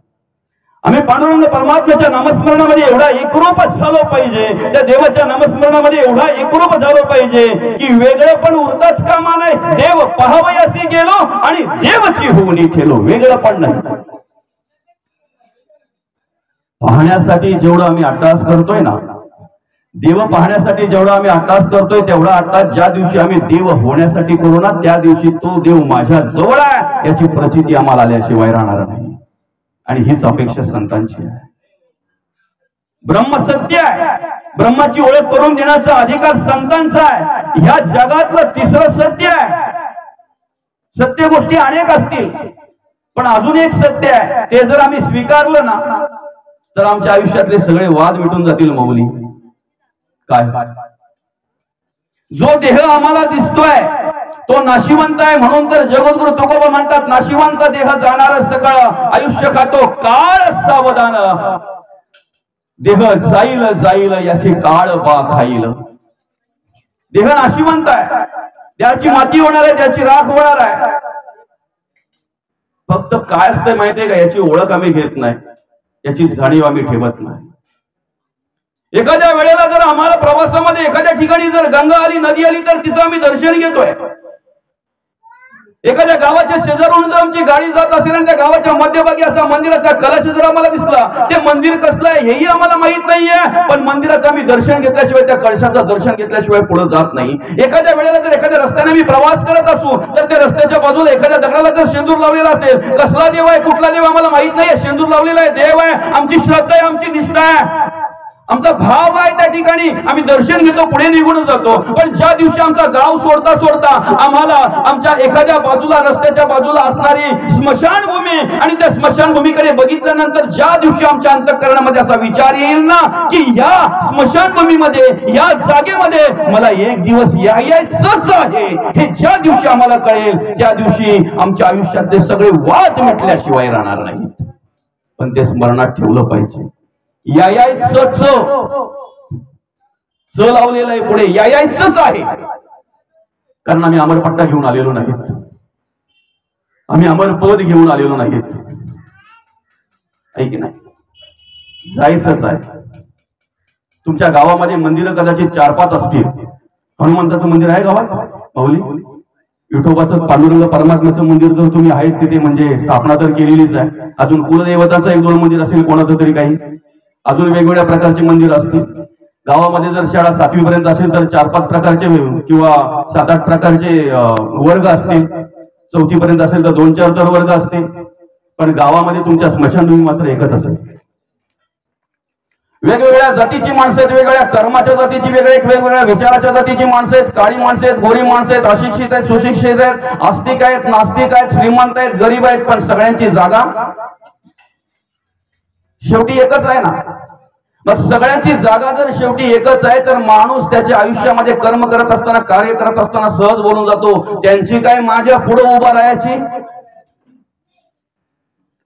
Speaker 1: आम्ही पांडुरंग परमात्म्याच्या नामस्मरणामध्ये एवढा एकरूप झालो पाहिजे, त्या देवाच्या नामस्मरणामध्ये एवढा एकरूप झालो पाहिजे की वेगळं पण उरताच कामा नाही. देव पाहावयासी गेलो आणि देवची होऊन ठेलो, वेगळं पण नाही. पाहण्यासाठी जेवढं आम्ही अट्टास करतोय ना, देव पाहण्यासाठी जेवढा आम्ही अट्टास करतोय तेवढा अट्टास ज्या दिवशी आम्ही देव होण्यासाठी करू ना, त्या दिवशी तो देव माझ्या जवळ आहे याची प्रचिती आम्हाला आल्याशिवाय राहणार नाही. आणि हीच अपेक्षा संतांची आहे. ब्रह्म सत्य आहे, ब्रह्माची ओळख करून देण्याचा अधिकार संतांचा आहे. ह्या जगातलं तिसरं सत्य आहे. सत्य गोष्टी अनेक असतील, पण अजून एक सत्य आहे, ते जर आम्ही स्वीकारलं ना तर आमच्या आयुष्यातले सगळे वाद मिटून जातील. मौली काय, जो देह आम्हाला दिसतोय तो नाशिवंत आहे, म्हणून तर जगद्गुरु तुकोबा म्हणतात, नाशिवंत देह जाणार सकाळ, आयुष्य खातो काळ सावधान. देह जाईल जाईल याचे काळ बा खाईल. देह नाशिवंत आहे, त्याची माती होणार आहे, त्याची राख होणार आहे. फक्त काय असतं माहितीये का, याची ओळख आम्ही घेत नाही, याची जाणीव आम्ही ठेवत नाही. एखाद्या वेळेला जर आम्हाला प्रवासामध्ये एखाद्या ठिकाणी जर गंगा आली, नदी आली, तर तिचं आम्ही दर्शन घेतोय. एखाद्या गावाच्या शेजारून जर आमची गाडी जात असेल आणि त्या गावाच्या मध्यभागी असा मंदिराचा कलश जर आम्हाला दिसला, ते मंदिर कसलं आहे हेही आम्हाला माहित नाहीये, पण मंदिराचं आम्ही दर्शन घेतल्याशिवाय, त्या कलशाचं दर्शन घेतल्याशिवाय पुढे जात नाही. एखाद्या वेळेला जर एखाद्या रस्त्याने आम्ही प्रवास करत असू, तर त्या रस्त्याच्या बाजूला एखाद्या दगडाला जर शेंदूर लावलेला असेल, कसला देव आहे कुठला देव आम्हाला माहित नाहीये, शेंदूर लावलेला आहे, देव आहे, आमची श्रद्धा आहे, आमची निष्ठा आहे, आमचा भाव आहे, त्या ठिकाणी आम्ही दर्शन घेतो, पुढे निघून जातो. पण ज्या दिवशी आमचा गाव सोडता सोडता आम्हाला आमच्या एखाद्या बाजूला, रस्त्याच्या बाजूला असणारी स्मशानभूमी आणि त्या स्मशानभूमीकडे बघितल्यानंतर ज्या दिवशी आमच्या अंतःकरणामध्ये असा विचार येईल ना की या स्मशानभूमीमध्ये, या जागेमध्ये मला एक दिवस यायचंच आहे, हे ज्या दिवशी आम्हाला कळेल, त्या दिवशी आमच्या आयुष्यातले सगळे वाद मिटल्याशिवाय राहणार नाहीत. पण ते स्मरणात ठेवलं पाहिजे. यायचंच च लावलेलं आहे पुढे, यायचंच आहे. कारण आम्ही अमरपट्टा घेऊन आलेलो नाहीत, आम्ही अमरपद घेऊन आलेलो नाहीत. आहे की नाही, जायचंच आहे. तुमच्या गावामध्ये मंदिरं कदाचित 4-5 असतील. हनुमंताचं मंदिर आहे गावात, माऊली विठोबाचं, पांडुरंग परमात्म्याचं मंदिर जर तुम्ही आहेच तिथे, म्हणजे स्थापना तर केलेलीच आहे. अजून कुलदेवताचं 1-2 मंदिर असेल कोणाचं तरी, काही अजून वेगवेगळ्या प्रकारचे मंदिर असतील. गावामध्ये जर शाळा 7वी पर्यंत असेल तर 4-5 प्रकारचे किंवा 7-8 प्रकारचे वर्ग असतील. 4थी पर्यंत असेल तर 2-4 तर वर्ग असतील. पण गावामध्ये तुमच्या स्मशानभूमी मात्र एकच असेल. वेगवेगळ्या जातीची माणसं आहेत, वेगवेगळ्या कर्माच्या जातीची, वेगवेगळ्या विचाराच्या जातीची माणसं आहेत. काळी माणसं आहेत, गोरी माणसं आहेत, अशिक्षित आहेत, सुशिक्षित आहेत, आस्तिक आहेत, नास्तिक आहेत, श्रीमंत आहेत, गरीब आहेत, पण सगळ्यांची जागा शेवटी एकच आहे ना. मग सगळ्यांची जागा जर शेवटी एकच आहे, तर माणूस त्याच्या आयुष्यामध्ये कर्म करत असताना, कार्य करत असताना सहज बोलून जातो, त्यांची काय माझ्या पुढे उभा राहायची.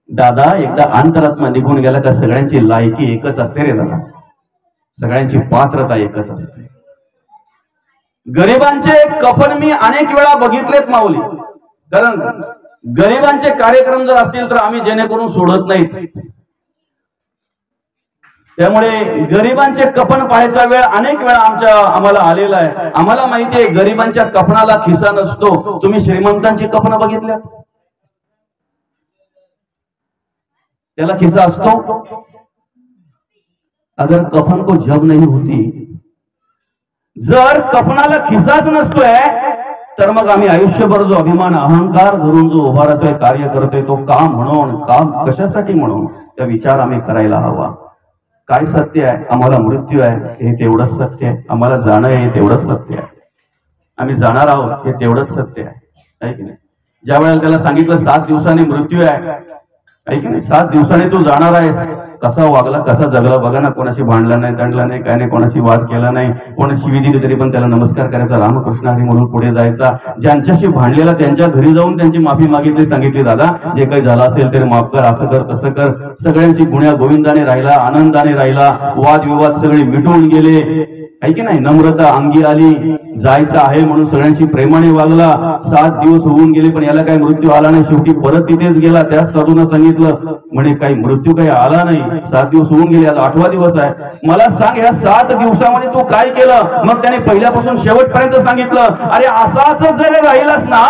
Speaker 1: दादा, एकदा अंतरात्मा निघून गेला का सगळ्यांची लायकी एकच असते रे दादा, सगळ्यांची पात्रता एकच असते. गरिबांचे कफन मी अनेक वेळा बघितलेत माऊली, कारण गरिबांचे कार्यक्रम जर असतील तर आम्ही जेणेकरून सोडत नाहीत. त्यामुळे गरिबांचे कफन पाहायचा वेळ अनेक वेळा आम्हाला आलेला आहे. आम्हाला माहिती आहे गरिबांच्या कफनाला खिसा नसतो. तुम्ही श्रीमंतांची कफन बघितल्या, त्याला खिसा असतो. अगर कफन को जब नहीं होती, जर कफनाला खिसाच नसतोय तर मग आम्ही आयुष्यभर जो अभिमान, अहंकार धरून जो उभा राहतोय, कार्य करतोय, तो काम म्हणून, काम कशासाठी म्हणून, त्या विचार आम्ही करायला हवा. काय सत्य आहे, आम्हाला मृत्यू आहे हे तेवढंच सत्य आहे, आम्हाला जाणं आहे हे तेवढंच सत्य आहे, आम्ही जाणार आहोत हे तेवढंच सत्य आहे की नाही. ज्या वेळेला त्याला सांगितलं 7 दिवसांनी मृत्यू आहे की नाही, 7 दिवसांनी तू जाणार आहेस, कसा वागला, कसा जगला बघा ना. कोणाशी भांडला नाही, तंडला नाही, काय नाही, कोणाशी वाद केला नाही, कोणाशी शिवी दिली तरी पण त्याला नमस्कार करायचा, रामकृष्ण हरी म्हणून पुढे जायचा. ज्यांच्याशी भांडलेला त्यांच्या घरी जाऊन त्यांची माफी मागितली, सांगितली दादा जे काही झालं असेल तरी माफ कर, असं कर तसं कर. सगळ्यांची गुण्या गोविंदाने राहिला, आनंदाने राहिला, वादविवाद सगळे मिटवून गेले आहे की नाही. नम्रता अंगी आली, जायचं आहे म्हणून सगळ्यांशी प्रेमाने वागला. 7 दिवस होऊन गेले पण याला काही मृत्यू आला नाही. शेवटी परत तिथेच गेला. त्याच साधूंना सांगितलं म्हणे काही मृत्यू काही आला नाही, 7 दिवस होऊन गेले, आता 8वा दिवस आहे. मला सांग ह्या 7 दिवसामध्ये तू काय केलं. मग त्याने पहिल्यापासून शेवटपर्यंत सांगितलं, अरे असाच जर राहिलास ना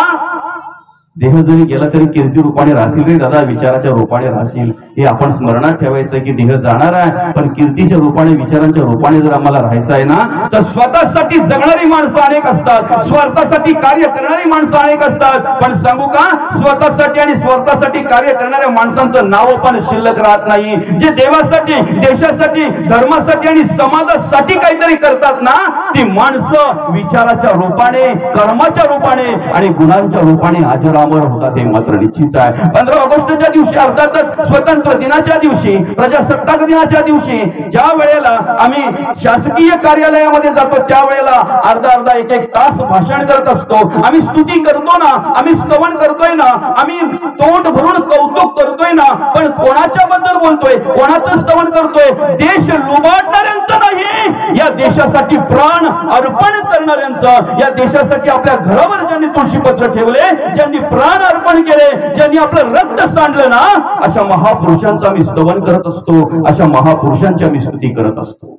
Speaker 1: देह जरी गेला तरी कीर्ती रूपाने राहशील रे दादा, विचाराच्या रूपाने राहशील. हे आपण स्मरणात ठेवायचं की देह जाणार आहे, पण कीर्तीच्या रूपाने विचारांच्या रूपाने जर आम्हाला राहायचं आहे ना, तर स्वतःसाठी जगणारी माणसं अनेक असतात, स्वार्थासाठी कार्य करणारी माणसं अनेक असतात. पण सांगू का, स्वतःसाठी आणि स्वार्थासाठी कार्य करणाऱ्या माणसांचं नाव पण शिल्लक राहत नाही. जे देवासाठी, देशासाठी, धर्मासाठी आणि समाजासाठी काहीतरी करतात ना, ती माणसं विचाराच्या रूपाने, कर्माच्या रूपाने आणि गुणांच्या रूपाने अजरामर होतात, हे मात्र निश्चित आहे. 15 ऑगस्टच्या दिवशी, अर्थातच स्वतंत्र दिनाच्या दिवशी, प्रजासत्ताक दिनाच्या दिवशी, ज्या वेळेला आम्ही शासकीय कार्यालयामध्ये जातो त्यावेळेला अर्धा अर्धा एक एक तास भाषण करत असतो. आम्ही स्तुती करतो ना, आम्ही स्तवन करतोय ना, आम्ही तोंड भरून कौतुक करतोय ना, पण कोणाच्या बद्दल बोलतोय, कोणाचं स्तवन करतोय? देश लुबाडणाऱ्यांचं नाही, या देशासाठी प्राण अर्पण करणाऱ्यांचं, या देशासाठी आपल्या घरावर ज्यांनी तुळशीपत्र ठेवले, ज्यांनी प्राण अर्पण केले, ज्यांनी आपलं रक्त सांडलं ना, अशा महापुरुषांचं आम्ही स्तवन करत असतो, अशा महापुरुषांची आम्ही स्तुती करत असतो.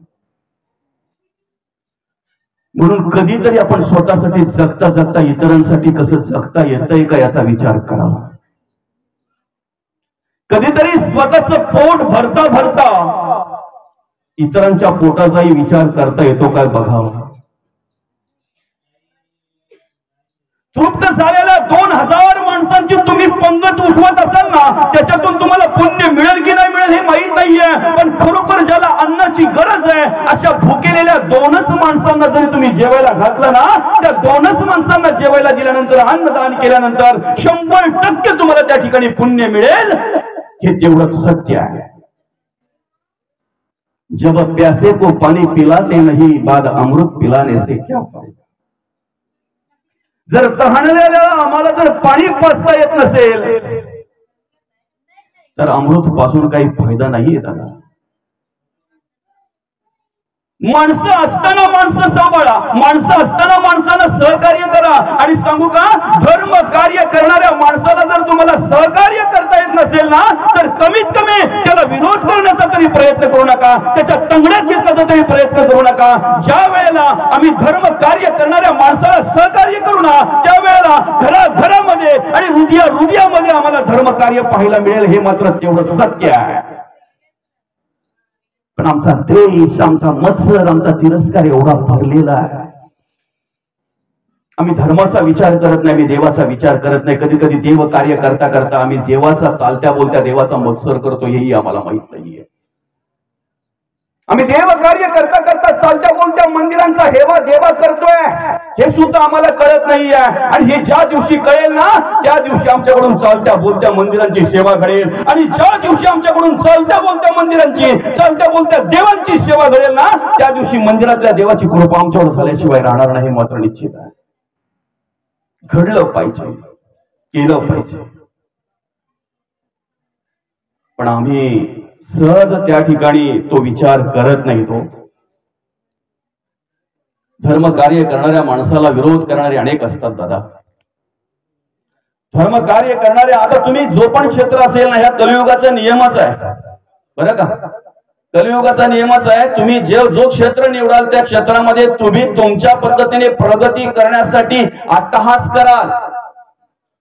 Speaker 1: म्हणून कधीतरी आपण स्वतःसाठी जगता जगता इतरांसाठी कसं जगता येतंय का याचा विचार करावा. कधीतरी स्वतःचं पोट भरता भरता इतरांच्या पोटाचाही विचार करता येतो काय बघावा. तृप्त झालेल्या 2000 माणसांची तुम्ही पंगत उठवत असाल ना, त्याच्यातून तुम्हाला पुण्य मिळेल की नाही मिळेल हे माहित नाहीये, पण खरोखर ज्याला अन्नाची गरज आहे अशा भुकेलेल्या 2च माणसांना जरी तुम्ही जेवायला घातलं ना, त्या 2च माणसांना जेवायला दिल्यानंतर, अन्नदान केल्यानंतर 100% तुम्हाला त्या ठिकाणी पुण्य मिळेल, हे तेवढंच सत्य आहे. जब प्यासे को पानी पिलाते नहीं, बाद अमृत पिलाने से क्या फायदा. जर तहानलेल्या आम्हाला जर पाणी पाजता येत नसेल तर अमृत पासून काही फायदा नाही येत. माणसं असताना माणसं सांभाळा, माणसं असताना माणसाला सहकार्य करा. आणि सांगू का, धर्म कार्य करणाऱ्या माणसाला जर तुम्हाला सहकार्य करता येत नसेल ना, तर कमीत कमी त्याला विरोध करण्याचा तरी प्रयत्न करू नका, त्याच्या तंगड्यात घेण्याचा तरी प्रयत्न करू नका. ज्या वेळेला आम्ही धर्म कार्य करणाऱ्या माणसाला सहकार्य करू ना, त्यावेळेला घराघरामध्ये आणि हृदयामध्ये आम्हाला धर्म कार्य पाहायला मिळेल, हे मात्र तेवढं सत्य आहे. पण आमचा द्वेष, आमचा मत्सर, आमचा तिरस्कार एवढा भरलेला आहे. आम्ही धर्माचा विचार करत नाही, आम्ही देवाचा विचार करत नाही. कधी कधी देव कार्य करता करता आम्ही देवाचा, चालत्या बोलत्या देवाचा मत्सर करतो, हेही आम्हाला माहित नाहीये. आम्ही देव कार्य करता करता चालत्या बोलत्या मंदिरांचा हेवा देवा करतोय, हे सुद्धा आम्हाला कळत नाहीये. आणि हे ज्या दिवशी कळेल ना, त्या दिवशी आमच्याकडून चालत्या बोलत्या मंदिरांची सेवा घडेल. आणि ज्या दिवशी आमच्याकडून चालत्या बोलत्या मंदिरांची, चालत्या बोलत्या देवांची सेवा घडेल ना, त्या दिवशी मंदिरातल्या देवाची कृपा आमच्यावर झाल्याशिवाय राहणार नाही, मात्र निश्चित आहे. घडलं पाहिजे, केलं पाहिजे. पण आम्ही सहज त्या ठिकाणी तो विचार करत नाही. तो धर्म कार्य करणाऱ्या माणसाला विरोध करणारे अनेक असतात दादा. धर्म कार्य करणारे, आता तुम्ही जो पण क्षेत्र असेल ना, ह्या कलियुगाचा नियमच आहे बरं का, कलियुगाचा नियमच आहे. तुम्ही जो क्षेत्र निवडाल त्या क्षेत्रामध्ये तुम्ही तुमच्या पद्धतीने प्रगती करण्यासाठी अट्टहास कराल,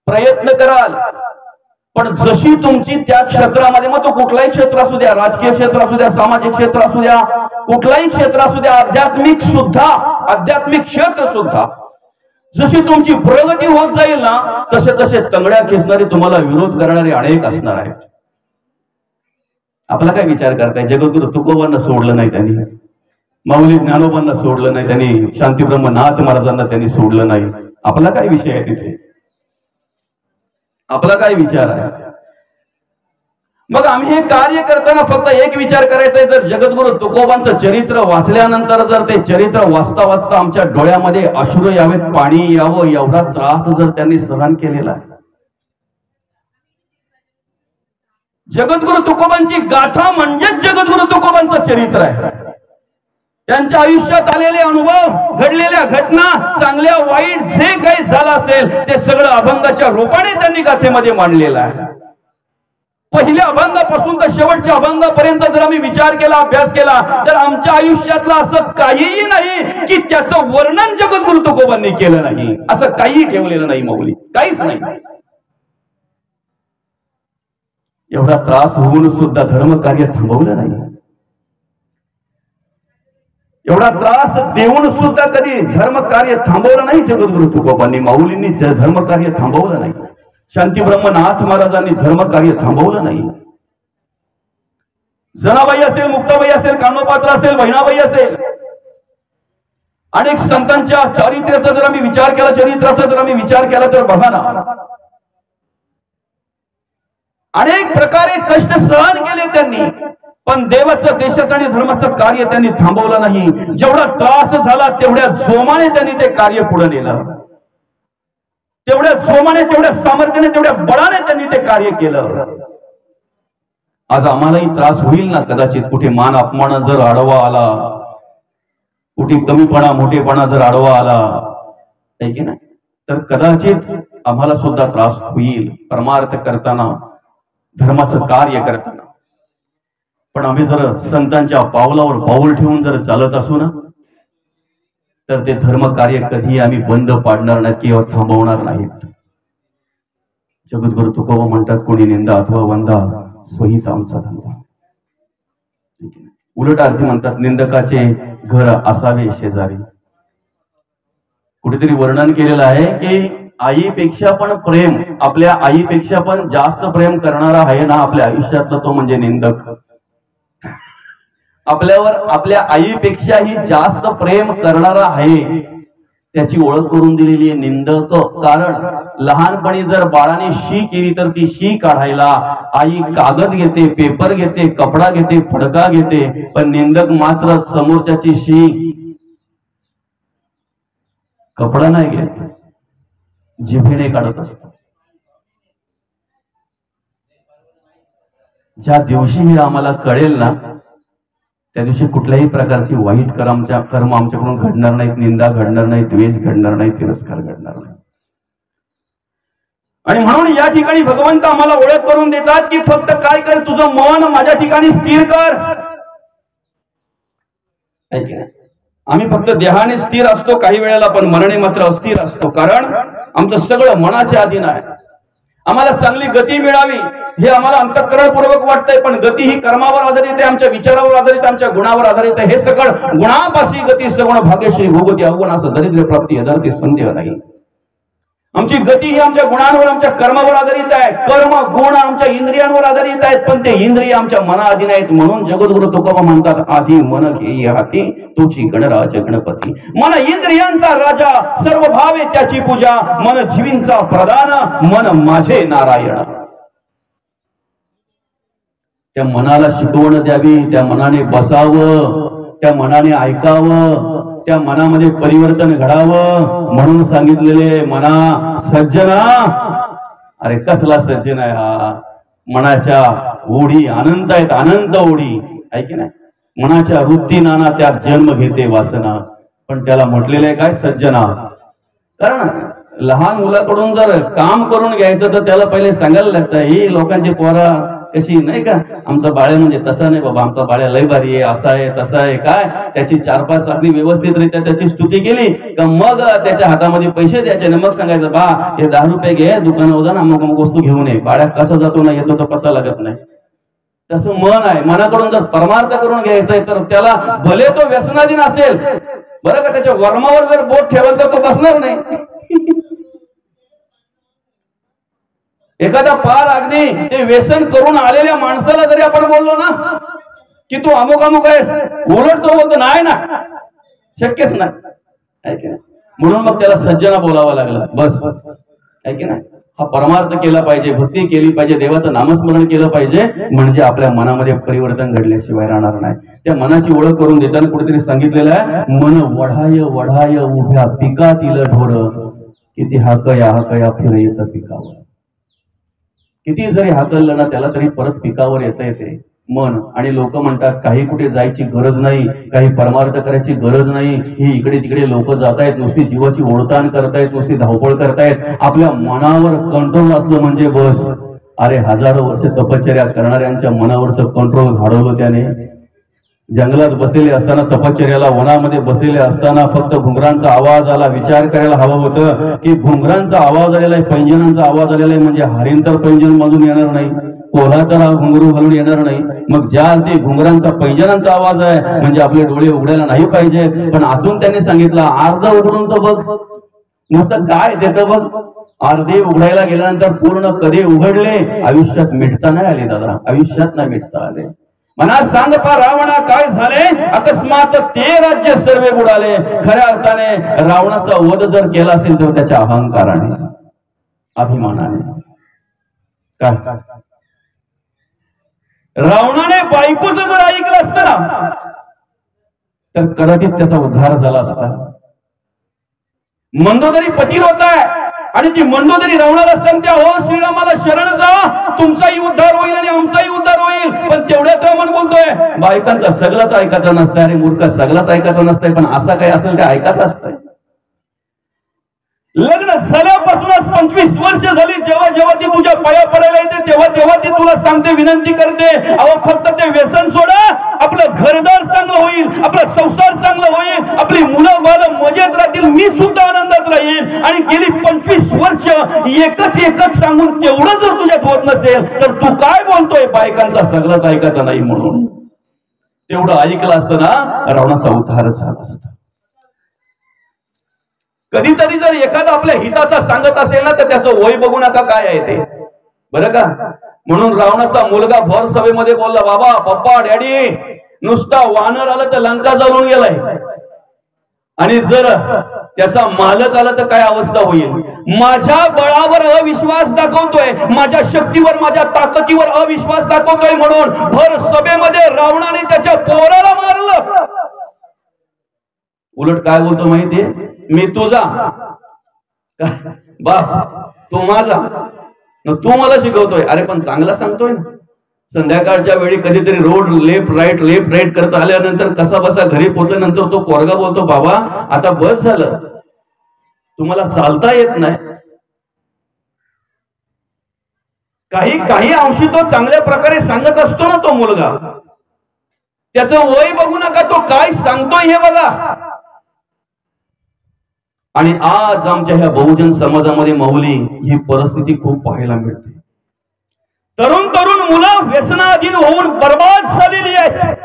Speaker 1: प्रयत्न कराल. पण जशी तुमची त्या क्षेत्रामध्ये, मग तो कुठलाही क्षेत्र असू द्या, राजकीय क्षेत्र असू द्या, सामाजिक क्षेत्र असू द्या, कुठलाही क्षेत्र असू द्या, आध्यात्मिक क्षेत्र सुद्धा, जशी तुमची प्रगती होत जाईल ना, तसे तसे तंगड्या खेचणारे, तुम्हाला विरोध करणारे अनेक असणार आहेत. आपला काय विचार करताय? जगद्गुरु तुकोबांना सोडलं नाही त्यांनी, माऊली ज्ञानोबांना सोडलं नाही त्यांनी, शांतीब्रह्मनाथ महाराजांना त्यांनी सोडलं नाही. आपला काय विषय आहे तिथे? आपला काय विचार आहे? मग आम्ही हे कार्य करताना फक्त एक विचार करायचा आहे, जर जगद्गुरु तुकोबांचं चरित्र वाचल्यानंतर जर ते चरित्र वाचता वाचता आमच्या डोळ्यामध्ये अश्रू यावेत, पाणी यावं, एवढा त्रास जर त्यांनी सहन केलेला आहे. जगद्गुरु तुकोबांची गाथा म्हणजेच जगद्गुरु तुकोबांचं चरित्र आहे. त्यांच्या आयुष्यात आलेले अनुभव, घडलेल्या घटना, चांगल्या वाईट जे काही झालं असेल ते सगळं अभंगाच्या रूपाने त्यांनी गाथेमध्ये मांडलेलं आहे. पहिल्या अभंगापासून तर शेवटच्या अभंगापर्यंत जर आम्ही विचार केला, अभ्यास केला, तर आमच्या आयुष्यातलं असं काहीही नाही की त्याचं वर्णन जगद्गुरु तुकोबांनी केलं नाही. असं काही ठेवलेलं नाही माऊली, काहीच नाही. एवढा त्रास होऊन सुद्धा धर्मकार्य थांबवलं नाही. एवढा त्रास देऊन सुद्धा कधी धर्मकार्य थांबवलं नाही. जगद्गुरु तुकोबांनी, माऊलींनी धर्मकार्य थांबवलं नाही. शांती ब्रह्मनाथ महाराजांनी धर्मकार्य थांबवलं नाही. जनाबाई असेल, मुक्ताबाई असेल, कान्होपात्र असेल, बहिणाबाई असेल, अनेक संतांच्या चारित्र्याचा जर आम्ही विचार केला, चरित्राचा जर आम्ही विचार केला तर बघा ना, अनेक प्रकारे कष्ट सहन केले त्यांनी, पण देवाचं, देशाचं आणि धर्माचं कार्य त्यांनी थांबवलं नाही. जेवढा त्रास झाला तेवढ्या जोमाने त्यांनी ते कार्य पुढे नेलं. तेवढ्या जोमाने, तेवढ्या सामर्थ्याने, तेवढ्या बळाने त्यांनी ते कार्य केलं. आज आम्हालाही त्रास होईल ना कदाचित. कुठे मान अपमान जर आडवा आला, कुठे कमीपणा, मोठेपणा जर आडवा आला, आहे की नाही, तर कदाचित आम्हाला सुद्धा त्रास होईल परमार्थ करताना, धर्माचं कार्य करताना. पण आम्ही जर संतांच्या पावलावर पाऊल ठेवून जर चालत असू ना, तर ते धर्म कार्य कधी आम्ही बंद पाडणार नाही किंवा थांबवणार नाहीत. जगद्गुरु तुकोबा म्हणतात, कोणी निंदा अथवा वंदा स्वहित आमचा धंदा. उलट अर्थी म्हणतात, निंदकाचे घर असावे शेजारी. कुठेतरी वर्णन केलेलं आहे की आईपेक्षा पण प्रेम, आपल्या आईपेक्षा पण जास्त प्रेम करणारा आहे ना आपल्या आयुष्यातला, तो म्हणजे निंदक. आपल्यावर आपल्या आईपेक्षाही जास्त प्रेम करणारा आहे, त्याची ओळख करून दिलेली आहे निंदक. कारण लहानपणी जर बाळाने शी केली तर ती शी काढायला आई कागद घेते, पेपर घेते, कपडा घेते, फडका घेते, पण निंदक मात्र समोरच्याची शी कपडा नाही घेत, जिभेने काढत असतो. ज्या दिवशी हे आम्हाला कळेल ना, त्या दिवशी कुठल्याही प्रकारची वाईट कर्म आमच्याकडून घडणार नाहीत, निंदा घडणार नाही, द्वेष घडणार नाही, तिरस्कार घडणार नाही. आणि म्हणून या ठिकाणी भगवंत आम्हाला ओळख करून देतात की फक्त काय कर, तुझं मन माझ्या ठिकाणी स्थिर कर. आम्ही फक्त देहाने स्थिर असतो काही वेळेला, पण मनाने मात्र अस्थिर असतो. कारण आमचं सगळं मनाच्या अधीन आहे. आम्हाला चांगली गती मिळावी हे आम्हाला अंतःकरणपूर्वक वाटतंय, पण गती ही कर्मावर आधारित आहे, आमच्या विचारावर आधारित, आमच्या गुणावर आधारित आहे. हे सगळं गुणापाशी गती सगुण भाग्यश्री भोगती अवगुण असं दरिद्र प्राप्ती यदार्थी संदेह नाही. आमची गती ही आमच्या गुणांवर, आमच्या कर्मावर आधारित आहे. कर्म गुण आमच्या इंद्रियांवर आधारित आहेत, पण ते इंद्रिय आमच्या मनाअधीन आहेत. म्हणून जगद्गुरु तुकोबा म्हणतात, आधी मन घेई हाती तुझी गणराज गणपती. मन इंद्रियांचा राजा, सर्व भावे त्याची पूजा, मन जीवींचा प्रधान, मन माझे नारायण. त्या मनाला शिकवण द्यावी, त्या मनाने बसावं, त्या मनाने ऐकावं, त्या मनामध्ये परिवर्तन घडावं. म्हणून सांगितलेले मना सज्जना. अरे कसला सज्जन आहे हा. मनाच्या ओढी अनंत आहेत, अनंत ओढी आहे की नाही. मनाच्या वृत्ती नाना त्यात जन्म घेते वासना, पण त्याला म्हटलेलं आहे काय, सज्जना. कारण लहान मुलाकडून जर काम करून घ्यायचं तर त्याला पहिले सांगायला लागतं, ही लोकांची पोरा कशी नाही का, आमचा बाळ्या म्हणजे तसा नाही बाबा, आमचा बाळ्या लय भारी आहे, असा आहे तसा आहे. काय त्याची 4-5 अगदी व्यवस्थितरित्या त्याची स्तुती केली का मग त्याच्या हातामध्ये पैसे द्यायचे, मग सांगायचं, बा हे 10 रुपये घे, दुकानावर जा ना, अमुक वस्तू घेऊन ये. बाळ्या कसा जातो ना, येतो तर पत्ता लागत नाही. तसं मन आहे. मनाकडून जर परमार्थ करून घ्यायचंय तर त्याला भले तो व्यसनाधीन असेल बरं का, त्याच्या वर्मावर जर बोट ठेवलं तर तो बसणार नाही. एखादा पार अगदी ते व्यसन करून आलेल्या माणसाला जरी आपण बोललो ना की तू अमुक अमुक आहेस, उलट तो बोलतो नाही ना, शक्यच नाही. म्हणून मग त्याला सज्जना बोलावं लागलं. बस आहे की नाही. हा परमार्थ केला पाहिजे, भक्ती केली पाहिजे, देवाचं नामस्मरण केलं पाहिजे, म्हणजे आपल्या मनामध्ये परिवर्तन घडल्याशिवाय राहणार नाही. त्या मनाची ओळख करून देताना कुठेतरी सांगितलेलं आहे, मन वढाय वढाय उभ्या पिकातील ढोर, किती हाकया हाकया फिर येतं पिकावर. किती जरी हाकललं ना त्याला तरी परत पिकावर येता येते मन. आणि लोक म्हणतात काही कुठे जायची गरज नाही, काही परमार्थ करायची गरज नाही, ही इकडे तिकडे लोक जात आहेत, नुसती जीवाची ओढताण करतायत, नुसती धावपळ करतायत. आपल्या मनावर कंट्रोल असलं म्हणजे बस. अरे हजारो वर्ष तपश्चर्या करणाऱ्यांच्या मनावरचं कंट्रोल घडवलं त्याने. जंगलात बसलेले असताना, तपश्चर्याला वनामध्ये बसलेले असताना फक्त घुंगरांचा आवाज आला. विचार करायला हवं होतं की घुंगरांचा आवाज आलेला आहे, पैंजनांचा आवाज आलेला आहे, म्हणजे हरिण तर पैंजन बांधून येणार नाही, कोल्हा घुंगरू घालून येणार नाही, मग ज्या ते घुंगरांचा पैंजणांचा आवाज आहे म्हणजे आपले डोळे उघडायला नाही पाहिजे, पण आतून त्यांनी सांगितलं अर्ध उघडून तर बघ, नुसतं काय देतं बघ. अर्धे उघडायला गेल्यानंतर पूर्ण कधी उघडले, आयुष्यात मिटता नाही आले दादा, आयुष्यात नाही मिटता आले. म्हणा सांग पा रावणा काय झाले, अकस्मात ते राज्य सर्वे बुडाले. खऱ्या अर्थाने रावणाचा वध जर केला असेल तर त्याच्या अहंकाराने, अभिमानाने. काय रावणाने बायकोचं जर ऐकलं असतं ना तर कदाचित त्याचा उद्धार झाला असता. मंदोदरी पतिव्रता आहे आणि ती मंदोदरी रावणाला सांगते, हो श्रीरामाला शरण जा, तुमचाही उद्धार होईल आणि आमचाही उद्धार होईल. पण तेवढ्यात रावण बोलतोय बायकांचा सगळंच ऐकायचं नसतंय. अरे मूर्ख, सगळंच ऐकायचं नसतंय, पण असा काही असेल काय ऐकायचं असतंय. लग्न झाल्यापासूनच 25 वर्ष झाली, जेव्हा जेव्हा ती तुझ्या पाया पडायला येते तेव्हा तेव्हा ती तुला सांगते, विनंती करते, अहो फक्त ते व्यसन सोडा, आपलं घरदार चांगलं होईल, आपला संसार चांगला होईल, आपली मुलं बाळ मजेत राहतील, मी सुद्धा आनंदात राहील. आणि गेली 25 वर्ष एकच सांगून तेवढं जर तुझ्यात होत नसेल तर तू काय बोलतोय बायकांचा सगळंच ऐकायचं नाही म्हणून. तेवढं ऐकलं असतं ना रावणाचा उद्धारच झाला असता. कधीतरी जर एखादा आपल्या हिताचा सांगत असेल ना तर त्याचं वय बघू नका काय आहे ते, बरं का. म्हणून रावणाचा मुलगा भर सभेमध्ये बोलला, बाबा पप्पा डॅडी, नुसता वानर आलं तर लंका जळून गेलाय, आणि जर त्याचा मालक आला तर काय अवस्था होईल. माझ्या बळावर अविश्वास दाखवतोय, माझ्या शक्तीवर माझ्या ताकदीवर अविश्वास दाखवतोय म्हणून भर सभेमध्ये रावणाने त्याच्या पोराला मारलं. उलट काय बोलतो माहितीये, मी तुझा बाप, तू माझा, तू मला शिकवतोय. अरे पण चांगला सांगतोय ना. संध्याकाळच्या वेळी कधीतरी रोड लेफ्ट राईट करत आल्यानंतर कसा बसा घरी पोहोचल्यानंतर तो पोरगा बोलतो, बाबा आता बस झालं, तुम्हाला चालता येत नाही. काही अंशी तो चांगल्या प्रकारे सांगत असतो ना तो मुलगा, त्याचं वय बघू नका, तो काय सांगतोय हे बघा. आणि आज आमच्या ह्या बहुजन समाजामध्ये माऊली ही परिस्थिती खूप पाहायला मिळते. तरुण मुलं व्यसनाधीन होऊन बर्बाद झालेली आहेत.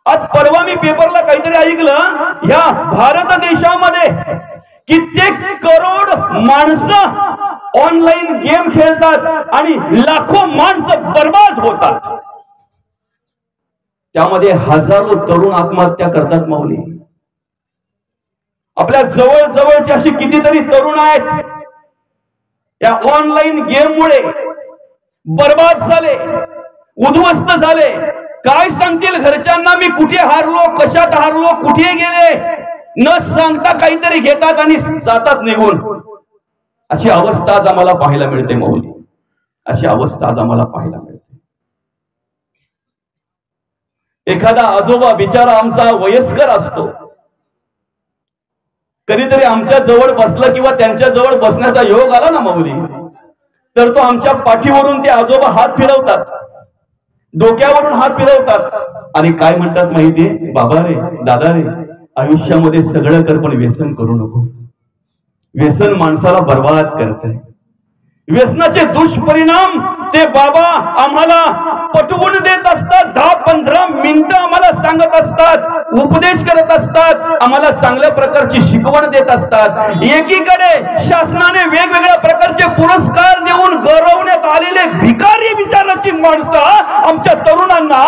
Speaker 1: आज परवा मी पेपरला काहीतरी ऐकलं, ह्या भारत देशामध्ये कित्येक करोड माणसं ऑनलाईन गेम खेळतात आणि लाखो माणसं बर्बाद होतात. त्यामध्ये हजारो तरुण आत्महत्या करतात माऊली. आपल्या जवळची अशी कितीतरी तरुण आहेत या ऑनलाईन गेम मुळे बर्बाद झाले, उद्ध्वस्त झाले. काय सांगतील घरच्यांना मी कुठे हारलो, कशात हारलो, कुठे गेले, न सांगता काहीतरी घेतात आणि जातात निघून. अशी अवस्था आज आम्हाला पाहायला मिळते माऊली, अशी अवस्था आज आम्हाला पाहायला मिळते. एखादा आजोबा बिचारा आमचा वयस्कर असतो, कधीतरी आमच्या जवळ बसला किंवा त्यांच्या जवळ बसण्याचा योग आला ना माऊली, तर तो आमच्या पाठीवरून ते आजोबा हात फिरवतात, डोक्यावरून हात फिरवतात आणि काय म्हणतात माहितीये, बाबा रे, दादा रे, आयुष्यामध्ये सगळं कर पण व्यसन करू नको. व्यसन माणसाला बर्बाद करते. व्यसनाचे दुष्परिणाम ते बाबा आम्हाला पटवून देत असतात. 10-15 मिनिटं आम्हाला सांगत असतात, उपदेश करत असतात, आम्हाला चांगल्या प्रकारची शिकवण देत असतात. एकीकडे शासनाने वेगवेगळ्या प्रकारचे पुरस्कार देऊन गौरवण्यात आलेले भिकारी विचाराची माणसं आमच्या तरुणांना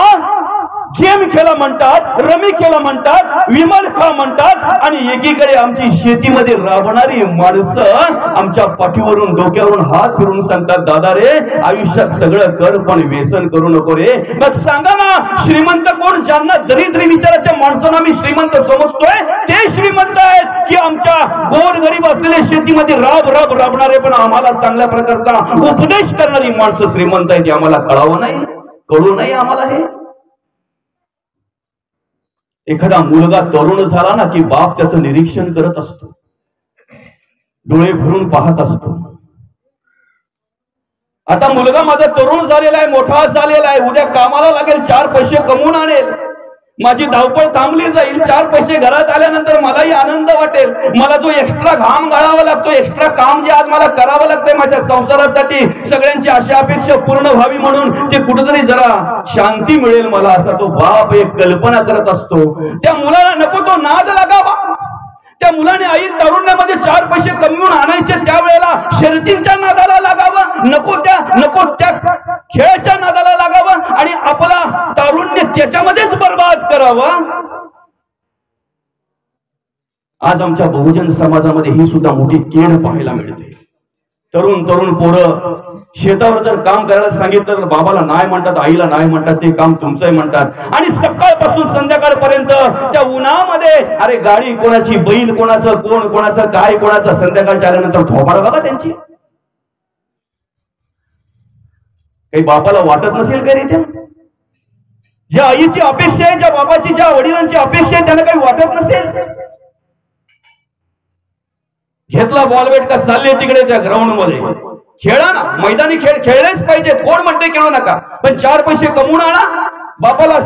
Speaker 1: गेम खेळा म्हणतात, रमी खेळा म्हणतात, विमान खा म्हणतात, आणि एकीकडे आमची शेतीमध्ये राबणारी माणसं आमच्या पाठीवरून डोक्यावरून हात फिरून सांगतात, दादा रे, आयुष्यात सगळं कर पण व्यसन करू नको रे. मग सांगा ना, श्रीमंत कोण? ज्यांना दरिद्री विचाराच्या माणसांना मी श्रीमंत समजतोय ते श्रीमंत आहेत की आमच्या गोरगरीब असलेले शेतीमध्ये राबणारे पण आम्हाला चांगल्या प्रकारचा उपदेश करणारी माणसं श्रीमंत आहेत? आम्हाला कळावं नाही, कळू नाही आम्हाला हे. एखादा मुलगा तरुण झाला ना की बाप त्याचं निरीक्षण करत असतो, डोळे भरून पाहत असतो. आता मुलगा माझा तरुण झालेला आहे, मोठा झालेला आहे, उद्या कामाला लागेल, 4 पैसे कमवून आणेल, माझी धावपळ थांबली जाईल, 4 पैसे घरात आल्यानंतर मलाही आनंद वाटेल. मला जो एक्स्ट्रा घाम गाळावा लागतो, एक्स्ट्रा काम जे आज मला करावं लागतंय माझ्या संसारासाठी, सगळ्यांची आशा अपेक्षा पूर्ण व्हावी म्हणून ते कुठेतरी जरा शांती मिळेल मला, असा तो बाप एक कल्पना करत असतो. त्या मुलाला नको तो नाद लागावा. त्या मुलाने आई तारुण्यामध्ये 4 पैसे कमवून आणायचे, त्यावेळेला शर्यतींच्या नादाला लागावं, नको त्या खेळाच्या नादाला लागावं आणि आपला तारुण्य त्याच्यामध्येच बर्बाद करावं. आज आमच्या बहुजन समाजामध्ये ही सुद्धा मोठी केड पाहायला मिळते. तरुण पोरं शेतावर जर काम करायला सांगितलं तर बाबाला नाही म्हणतात, आईला नाही म्हणतात, ते काम तुमचंही म्हणतात. आणि सकाळपासून संध्याकाळपर्यंत त्या उन्हामध्ये, अरे गाडी कोणाची, बैल कोणाचं, कोण कोणाचं, काय कोणाचं, संध्याकाळच्या आल्यानंतर थोबाड बघा त्यांची. काही बापाला वाटत नसेल का रे? त्या ज्या आईची अपेक्षा आहे, ज्या बाबाची, ज्या वडिलांची अपेक्षा आहे, त्यांना काही वाटत नसेल? घेतला बॉल बेट का चालले तिकडे त्या ग्राउंड मध्ये खेळा ना, मैदानी खेळ खेळलेच पाहिजे. कोण म्हणते खेळू नका, पण 4 पैसे कमवून आणा. बापाला